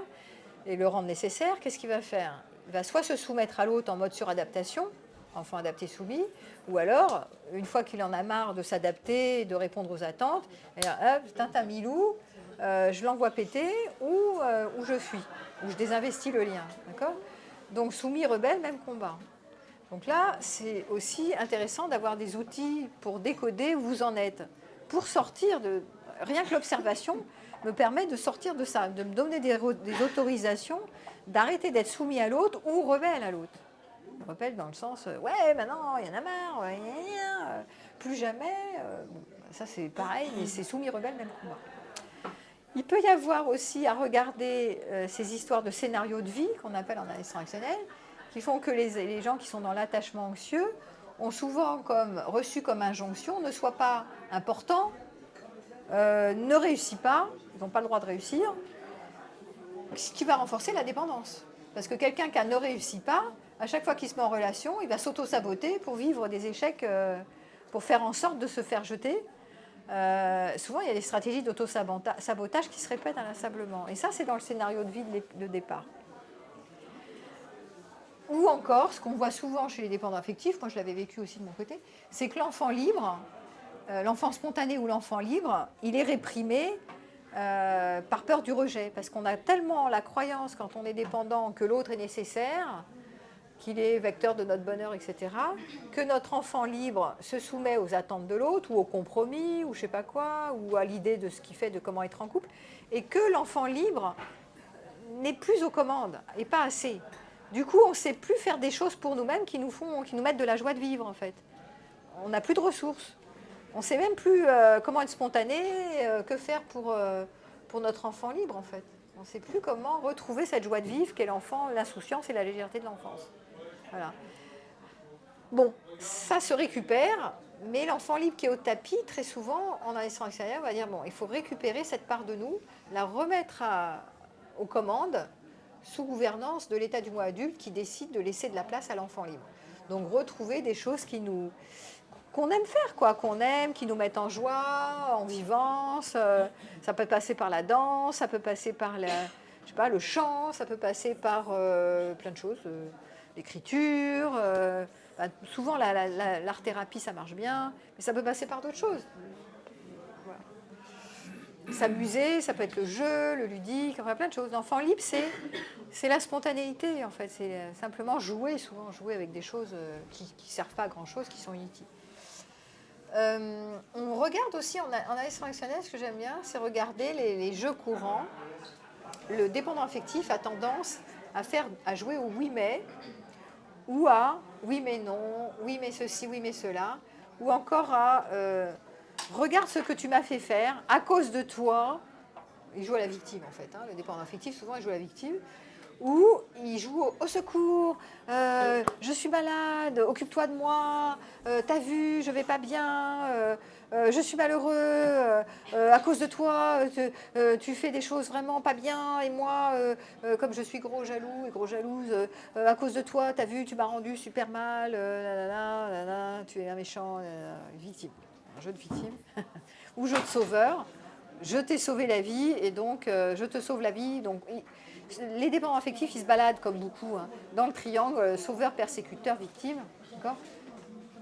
et le rendre nécessaire, qu'est-ce qu'il va faire? Il va soit se soumettre à l'autre en mode suradaptation, enfant adapté soumis, ou alors, une fois qu'il en a marre de s'adapter, de répondre aux attentes, et là, hop, tintin milou, je l'envoie péter, ou je fuis, ou je désinvestis le lien. D'accord? Donc soumis, rebelle, même combat. Donc là, c'est aussi intéressant d'avoir des outils pour décoder où vous en êtes, pour sortir de... Rien que l'observation me permet de sortir de ça, de me donner des autorisations, d'arrêter d'être soumis à l'autre ou rebelle à l'autre. Rebelle dans le sens, ouais, maintenant, il y en a marre, plus jamais. Bon, ça, c'est pareil, mais c'est soumis, rebelle, même combat. Il peut y avoir aussi à regarder ces histoires de scénarios de vie, qu'on appelle en analyse transactionnelle, qui font que les gens qui sont dans l'attachement anxieux ont souvent reçu comme injonction, ne sois pas important, ne réussit pas, ils n'ont pas le droit de réussir, ce qui va renforcer la dépendance. Parce que quelqu'un qui ne réussit pas, à chaque fois qu'il se met en relation, il va s'auto-saboter pour vivre des échecs, pour faire en sorte de se faire jeter. Souvent, il y a des stratégies d'auto-sabotage qui se répètent inlassablement. Et ça, c'est dans le scénario de vie de départ. Ou encore, ce qu'on voit souvent chez les dépendants affectifs, moi je l'avais vécu aussi de mon côté, c'est que l'enfant libre, l'enfant spontané ou l'enfant libre, il est réprimé par peur du rejet. Parce qu'on a tellement la croyance, quand on est dépendant, que l'autre est nécessaire, qu'il est vecteur de notre bonheur, etc., que notre enfant libre se soumet aux attentes de l'autre, ou au compromis, ou je ne sais pas quoi, ou à l'idée de ce qu'il fait, de comment être en couple, et que l'enfant libre n'est plus aux commandes, et pas assez. Du coup, on ne sait plus faire des choses pour nous-mêmes qui nous mettent de la joie de vivre, en fait. On n'a plus de ressources. On ne sait même plus comment être spontané, que faire pour notre enfant libre, en fait. On ne sait plus comment retrouver cette joie de vivre qu'est l'enfant, l'insouciance et la légèreté de l'enfance. Voilà. Bon, ça se récupère, mais l'enfant libre qui est au tapis, très souvent, en adolescence extérieure, va dire, bon, il faut récupérer cette part de nous, la remettre aux commandes, sous gouvernance de l'état du moi adulte qui décide de laisser de la place à l'enfant libre. Donc retrouver des choses qu'on aime faire, quoi, qu'on aime, qui nous mettent en joie, en vivance. Ça peut passer par la danse, ça peut passer par le chant, ça peut passer par plein de choses, l'écriture. Souvent, l'art-thérapie, ça marche bien, mais ça peut passer par d'autres choses. Voilà. S'amuser, ça peut être le jeu, le ludique, enfin plein de choses. L'enfant libre, c'est la spontanéité, en fait. C'est simplement souvent jouer avec des choses qui ne servent pas à grand-chose, qui sont inutiles. On regarde aussi, en analyse transactionnelle, ce que j'aime bien, c'est regarder les jeux courants. Le dépendant affectif a tendance à jouer au oui mais, ou à oui mais non, oui mais ceci, oui mais cela, ou encore à regarde ce que tu m'as fait faire, à cause de toi. Il joue à la victime en fait, hein. Le dépendant affectif souvent il joue à la victime, ou il joue au secours, je suis malade, occupe-toi de moi, t'as vu, je vais pas bien, je suis malheureux, à cause de toi, tu fais des choses vraiment pas bien, et moi, comme je suis gros jaloux et gros jalouse, à cause de toi, t'as vu, tu m'as rendu super mal, tu es un méchant, victime, un jeu de victime, ou jeu de sauveur. Je t'ai sauvé la vie et donc je te sauve la vie. Donc, les dépendants affectifs, ils se baladent comme beaucoup dans le triangle sauveur, persécuteur, victime. D'accord ?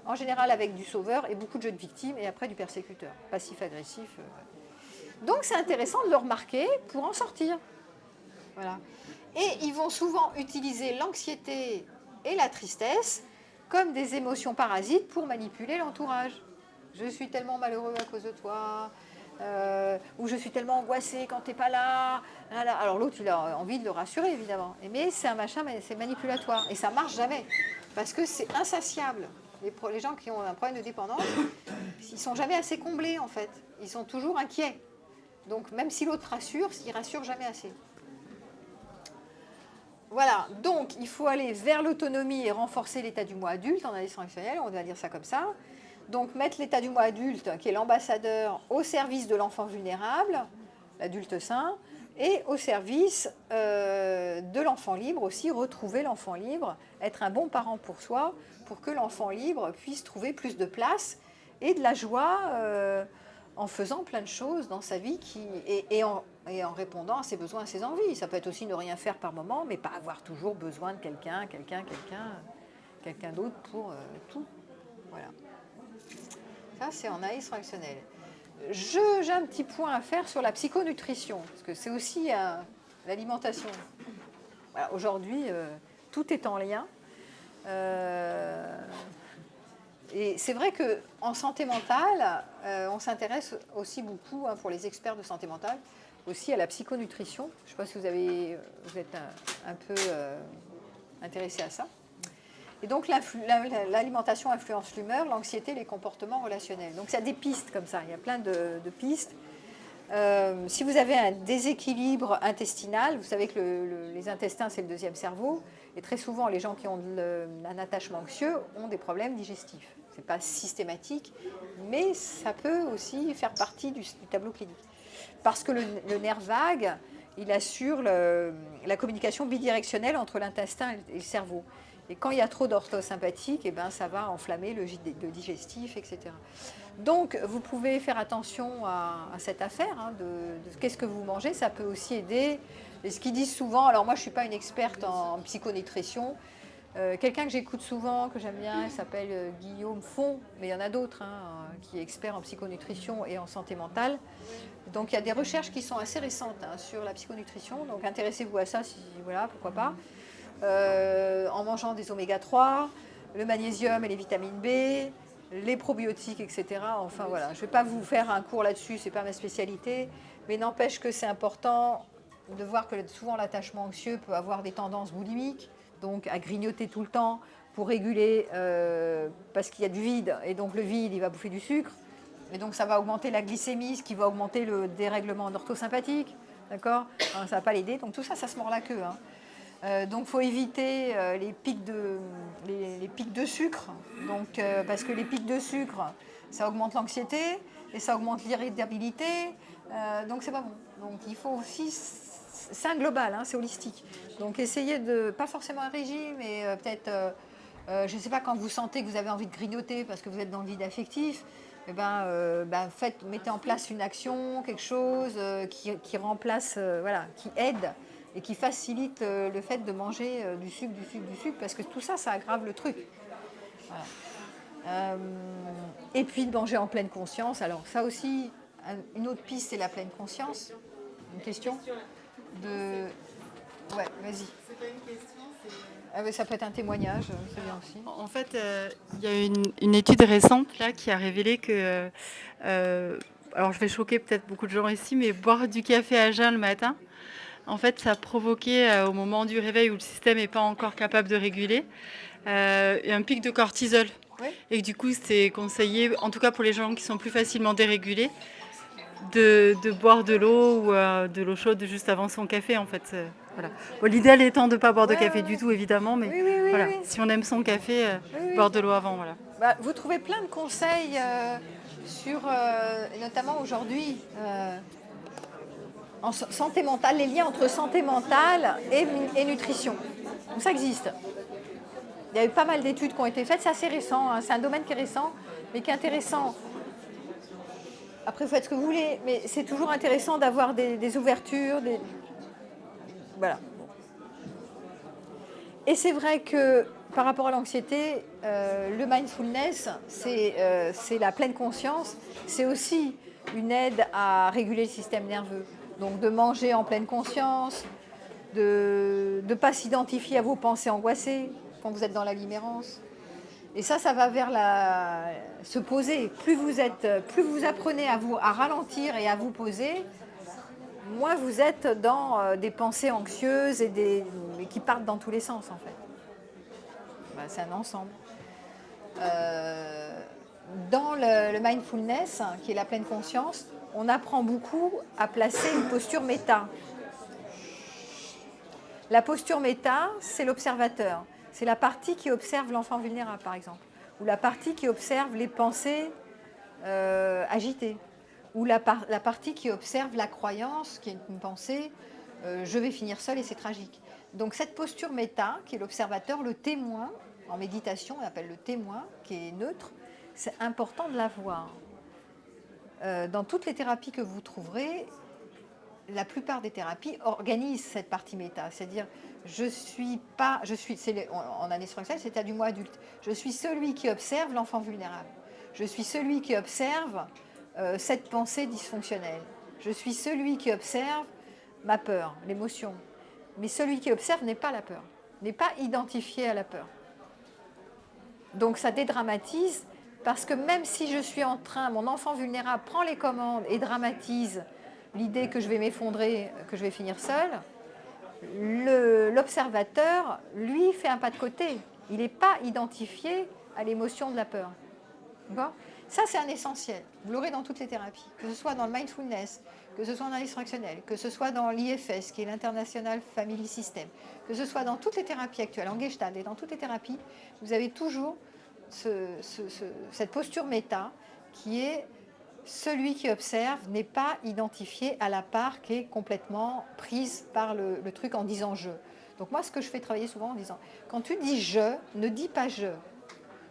En général avec du sauveur et beaucoup de jeux de victime et après du persécuteur, passif-agressif. Donc c'est intéressant de le remarquer pour en sortir. Voilà. Et ils vont souvent utiliser l'anxiété et la tristesse comme des émotions parasites pour manipuler l'entourage. Je suis tellement malheureux à cause de toi. Ou je suis tellement angoissée quand tu n'es pas là. Alors l'autre, il a envie de le rassurer, évidemment. Mais c'est un machin, c'est manipulatoire. Et ça ne marche jamais. Parce que c'est insatiable. Les gens qui ont un problème de dépendance, ils ne sont jamais assez comblés, en fait. Ils sont toujours inquiets. Donc même si l'autre rassure, il ne rassure jamais assez. Voilà, donc il faut aller vers l'autonomie et renforcer l'état du moi adulte en analyse transactionnelle, on va dire ça comme ça. Donc mettre l'état du moi adulte, qui est l'ambassadeur, au service de l'enfant vulnérable, l'adulte sain, et au service de l'enfant libre aussi, retrouver l'enfant libre, être un bon parent pour soi, pour que l'enfant libre puisse trouver plus de place et de la joie en faisant plein de choses dans sa vie et en répondant à ses besoins, à ses envies. Ça peut être aussi ne rien faire par moment, mais pas avoir toujours besoin de quelqu'un d'autre pour tout. Voilà. Ça, c'est en analyse transactionnelle. J'ai un petit point à faire sur la psychonutrition, parce que c'est aussi l'alimentation. Voilà, aujourd'hui, tout est en lien. Et c'est vrai qu'en santé mentale, on s'intéresse aussi beaucoup, pour les experts de santé mentale, aussi à la psychonutrition. Je ne sais pas si vous êtes un peu intéressé à ça. Et donc l'alimentation influence l'humeur, l'anxiété, les comportements relationnels. Donc il y a des pistes comme ça, il y a plein de pistes. Si vous avez un déséquilibre intestinal, vous savez que les intestins c'est le deuxième cerveau, et très souvent les gens qui ont un attachement anxieux ont des problèmes digestifs. Ce n'est pas systématique, mais ça peut aussi faire partie du tableau clinique. Parce que le nerf vague, il assure la communication bidirectionnelle entre l'intestin et le cerveau. Et quand il y a trop d'orthosympathique, ça va enflammer le digestif, etc. Donc, vous pouvez faire attention à cette affaire de qu'est-ce que vous mangez. Ça peut aussi aider. Et ce qu'ils disent souvent, alors moi je ne suis pas une experte en psychonutrition, quelqu'un que j'écoute souvent, que j'aime bien, il s'appelle Guillaume Font, mais il y en a d'autres, qui est expert en psychonutrition et en santé mentale. Donc il y a des recherches qui sont assez récentes sur la psychonutrition, donc intéressez-vous à ça, voilà, pourquoi pas. En mangeant des oméga 3, le magnésium et les vitamines B, les probiotiques, etc. Enfin voilà, je ne vais pas vous faire un cours là-dessus, ce n'est pas ma spécialité, mais n'empêche que c'est important de voir que souvent l'attachement anxieux peut avoir des tendances boulimiques, donc à grignoter tout le temps pour réguler, parce qu'il y a du vide, et donc le vide, il va bouffer du sucre, et donc ça va augmenter la glycémie, ce qui va augmenter le dérèglement orthosympathique. d'accord? Ça ne va pas l'aider. Donc tout ça, ça se mord la queue. Donc il faut éviter les pics de sucre. Donc, parce que les pics de sucre, ça augmente l'anxiété et ça augmente l'irritabilité. Donc c'est pas bon. Donc il faut aussi... C'est un global, c'est holistique. Donc essayez de... Pas forcément un régime, mais peut-être... je ne sais pas, quand vous sentez que vous avez envie de grignoter parce que vous êtes dans le vide affectif, mettez en place une action, quelque chose qui remplace, qui aide et qui facilite le fait de manger du sucre, parce que tout ça, ça aggrave le truc. Voilà. Et puis de manger en pleine conscience. Alors ça aussi, une autre piste, c'est la pleine conscience. Une question de... Ouais, vas-y. C'est pas une question, c'est... Ah oui, ça peut être un témoignage, c'est bien aussi. En fait, il y a une étude récente là, qui a révélé que, alors je vais choquer peut-être beaucoup de gens ici, mais boire du café à jeun le matin, en fait, ça provoquait au moment du réveil où le système n'est pas encore capable de réguler, un pic de cortisol. Oui. Et du coup, c'est conseillé, en tout cas pour les gens qui sont plus facilement dérégulés, de boire de l'eau ou de l'eau chaude juste avant son café, en fait. Voilà. Bon, l'idéal étant de ne pas boire de café du tout, évidemment, mais voilà. Si on aime son café, boire de l'eau avant. Voilà. Vous trouvez plein de conseils sur, notamment aujourd'hui, en santé mentale, les liens entre santé mentale et nutrition. Donc ça existe. Il y a eu pas mal d'études qui ont été faites, c'est assez récent, c'est un domaine qui est récent, mais qui est intéressant. Après, vous faites ce que vous voulez, mais c'est toujours intéressant d'avoir des ouvertures, voilà. Et c'est vrai que par rapport à l'anxiété, le mindfulness, c'est la pleine conscience, c'est aussi une aide à réguler le système nerveux. Donc de manger en pleine conscience, de ne pas s'identifier à vos pensées angoissées quand vous êtes dans la limmérance. Et ça va vers se poser. Plus vous apprenez à ralentir et à vous poser, moins vous êtes dans des pensées anxieuses et qui partent dans tous les sens, en fait. C'est un ensemble. Dans le mindfulness, qui est la pleine conscience, on apprend beaucoup à placer une posture méta. La posture méta, c'est l'observateur. C'est la partie qui observe l'enfant vulnérable, par exemple. Ou la partie qui observe les pensées agitées. Ou la partie qui observe la croyance, qui est une pensée, je vais finir seul et c'est tragique. Donc cette posture méta, qui est l'observateur, le témoin, en méditation, on appelle le témoin, qui est neutre, c'est important de l'avoir. Dans toutes les thérapies que vous trouverez, la plupart des thérapies organisent cette partie méta, c'est-à-dire en année instructionnelle, c'est à du moi adulte. Je suis celui qui observe l'enfant vulnérable. Je suis celui qui observe cette pensée dysfonctionnelle. Je suis celui qui observe ma peur, l'émotion. Mais celui qui observe n'est pas la peur, n'est pas identifié à la peur. Donc ça dédramatise, parce que même si je suis mon enfant vulnérable prend les commandes et dramatise l'idée que je vais m'effondrer, que je vais finir seul, l'observateur, lui, fait un pas de côté. Il n'est pas identifié à l'émotion de la peur. D'accord ? Ça, c'est un essentiel. Vous l'aurez dans toutes les thérapies, que ce soit dans le mindfulness, que ce soit dans l'instructionnel, que ce soit dans l'IFS, qui est l'International Family System, que ce soit dans toutes les thérapies actuelles, en Gestalt et dans toutes les thérapies, vous avez toujours cette posture méta qui est celui qui observe n'est pas identifié à la part qui est complètement prise par le truc en disant je. Donc moi, ce que je fais travailler souvent en disant, quand tu dis je, ne dis pas je.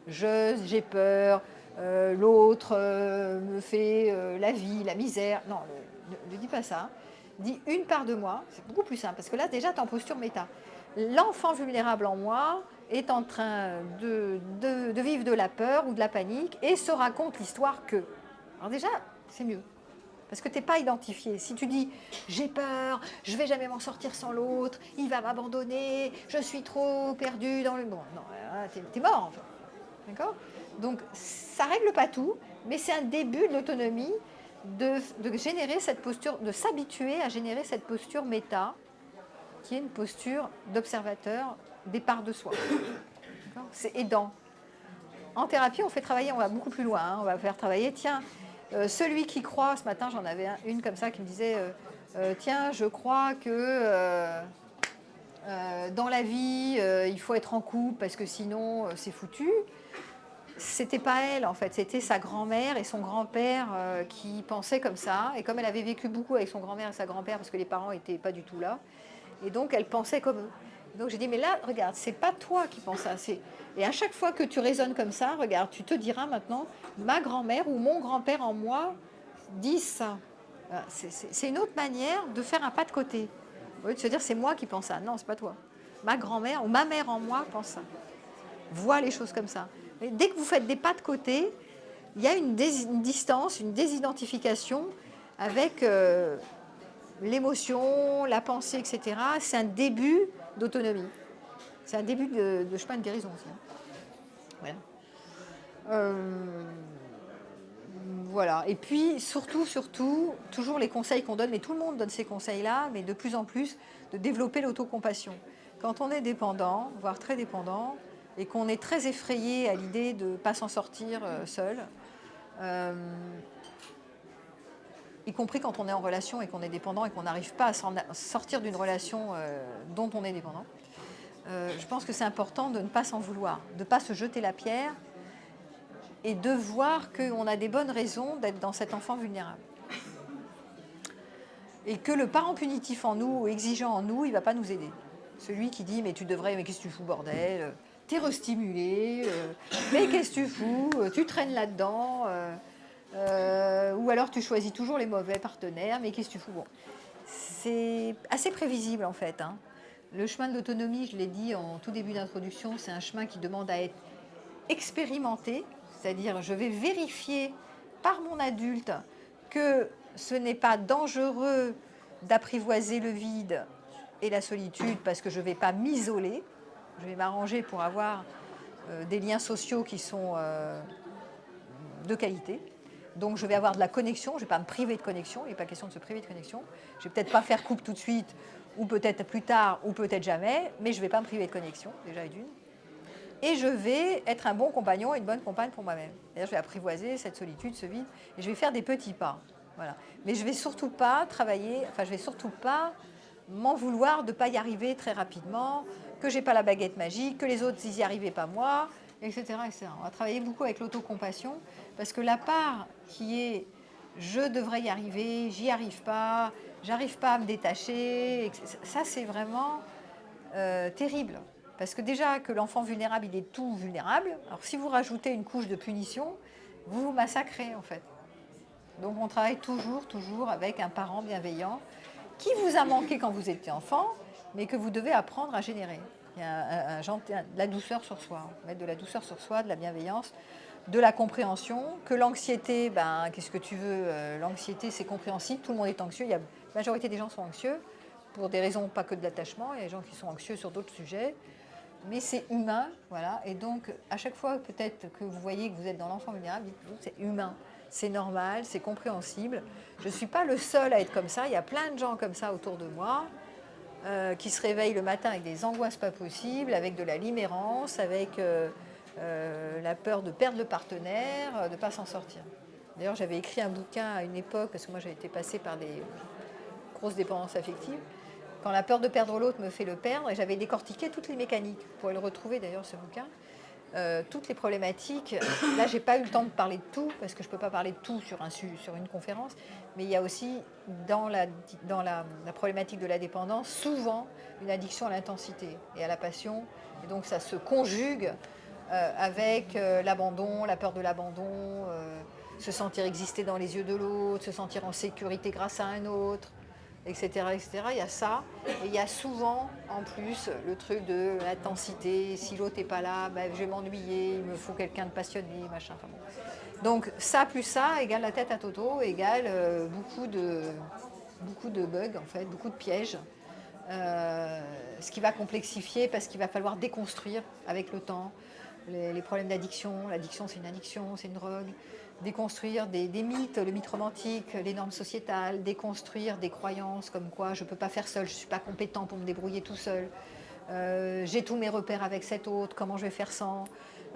J'ai peur, l'autre me fait la vie, la misère. Non, ne dis pas ça. Dis une part de moi, c'est beaucoup plus simple, parce que là, déjà, tu es en posture méta. L'enfant vulnérable en moi est en train de vivre de la peur ou de la panique et se raconte l'histoire que. Alors déjà, c'est mieux, parce que tu n'es pas identifié. Si tu dis « j'ai peur, je ne vais jamais m'en sortir sans l'autre, il va m'abandonner, je suis trop perdue dans le... » Bon, non, t'es mort, en fait. D'accord ? Donc, ça ne règle pas tout, mais c'est un début de l'autonomie de générer cette posture, de s'habituer à générer cette posture méta, qui est une posture d'observateur des parts de soi. D'accord ? C'est aidant. En thérapie, on va beaucoup plus loin. On va faire travailler, celui qui croit, ce matin j'en avais une comme ça qui me disait Tiens, je crois que dans la vie, il faut être en couple parce que sinon, c'est foutu. C'était pas elle, en fait. C'était sa grand-mère et son grand-père qui pensaient comme ça. Et comme elle avait vécu beaucoup avec son grand-mère et sa grand-père, parce que les parents n'étaient pas du tout là, et donc elle pensait comme eux. Donc j'ai dit, mais là, regarde, c'est pas toi qui penses ça. Et à chaque fois que tu raisonnes comme ça, regarde, tu te diras maintenant, ma grand-mère ou mon grand-père en moi disent ça. Voilà, c'est une autre manière de faire un pas de côté. Au lieu de se dire, c'est moi qui pense ça. Non, c'est pas toi. Ma grand-mère ou ma mère en moi pense ça. Voit les choses comme ça. Mais dès que vous faites des pas de côté, il y a une distance, une désidentification avec l'émotion, la pensée, etc. C'est un début d'autonomie. C'est un début de chemin de guérison aussi. Voilà. Voilà. Et puis, surtout, toujours les conseils qu'on donne, mais tout le monde donne ces conseils-là, mais de plus en plus, de développer l'autocompassion. Quand on est dépendant, voire très dépendant, et qu'on est très effrayé à l'idée de ne pas s'en sortir seul, y compris quand on est en relation et qu'on est dépendant et qu'on n'arrive pas à sortir d'une relation dont on est dépendant, je pense que c'est important de ne pas s'en vouloir, de ne pas se jeter la pierre et de voir qu'on a des bonnes raisons d'être dans cet enfant vulnérable. Et que le parent punitif en nous, ou exigeant en nous, il ne va pas nous aider. Celui qui dit « mais tu devrais, mais qu'est-ce que tu fous, bordel ? T'es restimulé, mais qu'est-ce que tu fous ? Tu traînes là-dedans, ou alors tu choisis toujours les mauvais partenaires, mais qu'est-ce que tu fous ?» Bon, c'est assez prévisible en fait. Hein. Le chemin de l'autonomie, je l'ai dit en tout début d'introduction, c'est un chemin qui demande à être expérimenté, c'est-à-dire je vais vérifier par mon adulte que ce n'est pas dangereux d'apprivoiser le vide et la solitude parce que je ne vais pas m'isoler, je vais m'arranger pour avoir des liens sociaux qui sont de qualité. Donc je vais avoir de la connexion, je ne vais pas me priver de connexion, il n'est pas question de se priver de connexion. Je ne vais peut-être pas faire couple tout de suite, ou peut-être plus tard, ou peut-être jamais, mais je ne vais pas me priver de connexion, déjà et d'une. Et je vais être un bon compagnon et une bonne compagne pour moi-même. C'est-à-dire, je vais apprivoiser cette solitude, ce vide, et je vais faire des petits pas. Voilà. Mais je ne vais surtout pas travailler, enfin, je ne vais surtout pas m'en vouloir de ne pas y arriver très rapidement, que je n'ai pas la baguette magique, que les autres, ils n'y arrivaient pas moi, etc., etc. On va travailler beaucoup avec l'autocompassion, parce que la part qui est « je devrais y arriver, j'y arrive pas, j'arrive pas à me détacher », ça, c'est vraiment terrible. Parce que déjà que l'enfant vulnérable, il est tout vulnérable. Alors si vous rajoutez une couche de punition, vous vous massacrez en fait. Donc on travaille toujours avec un parent bienveillant qui vous a manqué quand vous étiez enfant, mais que vous devez apprendre à générer. Il y a de la douceur sur soi, mettre de la douceur sur soi, de la bienveillance, de la compréhension, que l'anxiété, qu'est-ce que tu veux, l'anxiété c'est compréhensible, tout le monde est anxieux, la majorité des gens sont anxieux, pour des raisons pas que de l'attachement, il y a des gens qui sont anxieux sur d'autres sujets, mais c'est humain, voilà, et donc à chaque fois peut-être que vous voyez que vous êtes dans l'enfant vulnérable, dites-vous c'est humain, c'est normal, c'est compréhensible, je ne suis pas le seul à être comme ça, il y a plein de gens comme ça autour de moi, qui se réveillent le matin avec des angoisses pas possibles, avec de la limérance, avec la peur de perdre le partenaire, de ne pas s'en sortir. D'ailleurs j'avais écrit un bouquin à une époque, parce que moi j'ai été passée par des grosses dépendances affectives, quand la peur de perdre l'autre me fait le perdre, et j'avais décortiqué toutes les mécaniques. Vous pourrez le retrouver d'ailleurs, ce bouquin. Toutes les problématiques. Là, je n'ai pas eu le temps de parler de tout, parce que je ne peux pas parler de tout sur une conférence, mais il y a aussi, dans la problématique de la dépendance, souvent une addiction à l'intensité et à la passion. Et donc, ça se conjugue avec l'abandon, la peur de l'abandon, se sentir exister dans les yeux de l'autre, se sentir en sécurité grâce à un autre, etc., etc. Il y a ça, et il y a souvent en plus le truc de l'intensité, si l'autre n'est pas là, je vais m'ennuyer, il me faut quelqu'un de passionné, machin. Enfin bon. Donc ça plus ça égale la tête à Toto, égale beaucoup de bugs en fait, beaucoup de pièges, ce qui va complexifier parce qu'il va falloir déconstruire avec le temps les problèmes d'addiction. L'addiction c'est une addiction, c'est une drogue. Déconstruire des mythes, le mythe romantique, les normes sociétales, déconstruire des croyances comme quoi je ne peux pas faire seul, je ne suis pas compétent pour me débrouiller tout seul, j'ai tous mes repères avec cet autre, comment je vais faire sans,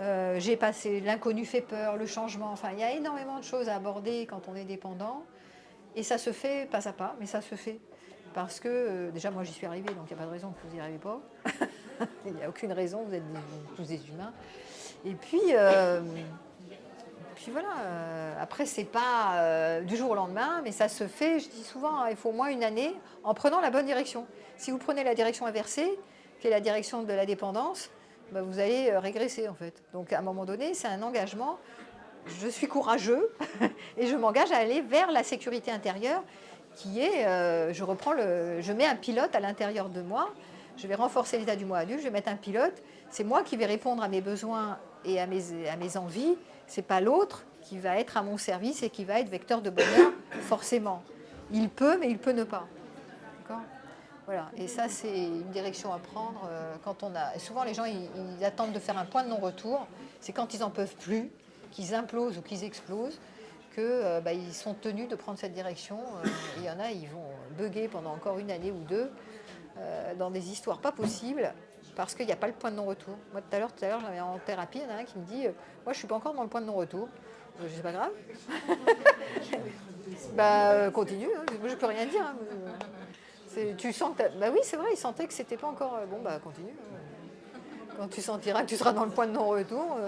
j'ai passé, l'inconnu fait peur, le changement, enfin il y a énormément de choses à aborder quand on est dépendant, Et ça se fait pas à pas, mais ça se fait. Parce que, déjà, moi, j'y suis arrivée, donc il n'y a pas de raison que vous n'y arrivez pas. Il n'y a aucune raison, vous êtes tous des humains. Et puis voilà, après, c'est pas du jour au lendemain, mais ça se fait, je dis souvent, hein, il faut au moins une année en prenant la bonne direction. Si vous prenez la direction inversée, qui est la direction de la dépendance, ben, vous allez régresser, en fait. Donc, à un moment donné, c'est un engagement. Je suis courageux et je m'engage à aller vers la sécurité intérieure qui est, je mets un pilote à l'intérieur de moi, je vais renforcer l'état du moi adulte, je vais mettre un pilote, c'est moi qui vais répondre à mes besoins et à mes envies, c'est pas l'autre qui va être à mon service et qui va être vecteur de bonheur, forcément. Il peut, mais il peut ne pas. D'accord ? Voilà, et ça c'est une direction à prendre quand on a... Souvent les gens ils attendent de faire un point de non-retour, c'est quand ils n'en peuvent plus, qu'ils implosent ou qu'ils explosent, qu'ils sont tenus de prendre cette direction. Il y en a, ils vont bugger pendant encore une année ou deux dans des histoires pas possibles parce qu'il n'y a pas le point de non-retour. Moi, tout à l'heure, j'avais en thérapie, il y en a un qui me dit moi, je ne suis pas encore dans le point de non-retour. C'est pas grave. Continue, hein. Moi, je ne peux rien dire. Hein. Tu sens que oui, c'est vrai, il sentait que c'était pas encore... continue. Quand tu sentiras que tu seras dans le point de non-retour,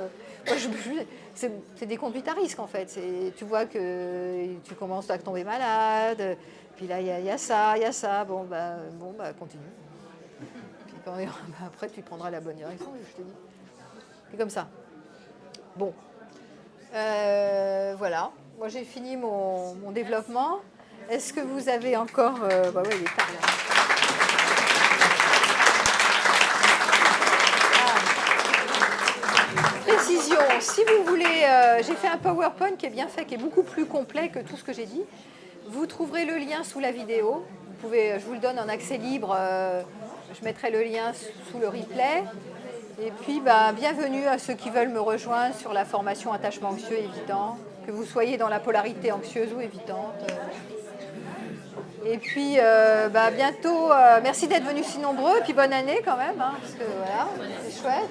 c'est des conduites à risque en fait. Tu vois que tu commences à tomber malade, puis là il y a ça, continue. Puis après tu prendras la bonne direction, je te dis. C'est comme ça. Bon, voilà. Moi j'ai fini mon développement. Est-ce que vous avez encore... il est tard là. Précision, si vous voulez, j'ai fait un PowerPoint qui est bien fait, qui est beaucoup plus complet que tout ce que j'ai dit. Vous trouverez le lien sous la vidéo. Je vous le donne en accès libre. Je mettrai le lien sous le replay. Et puis, bienvenue à ceux qui veulent me rejoindre sur la formation attachement anxieux évitant, que vous soyez dans la polarité anxieuse ou évitante. Et puis, bientôt, merci d'être venus si nombreux, et puis bonne année quand même, hein, parce que voilà, c'est chouette.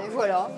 Et voilà.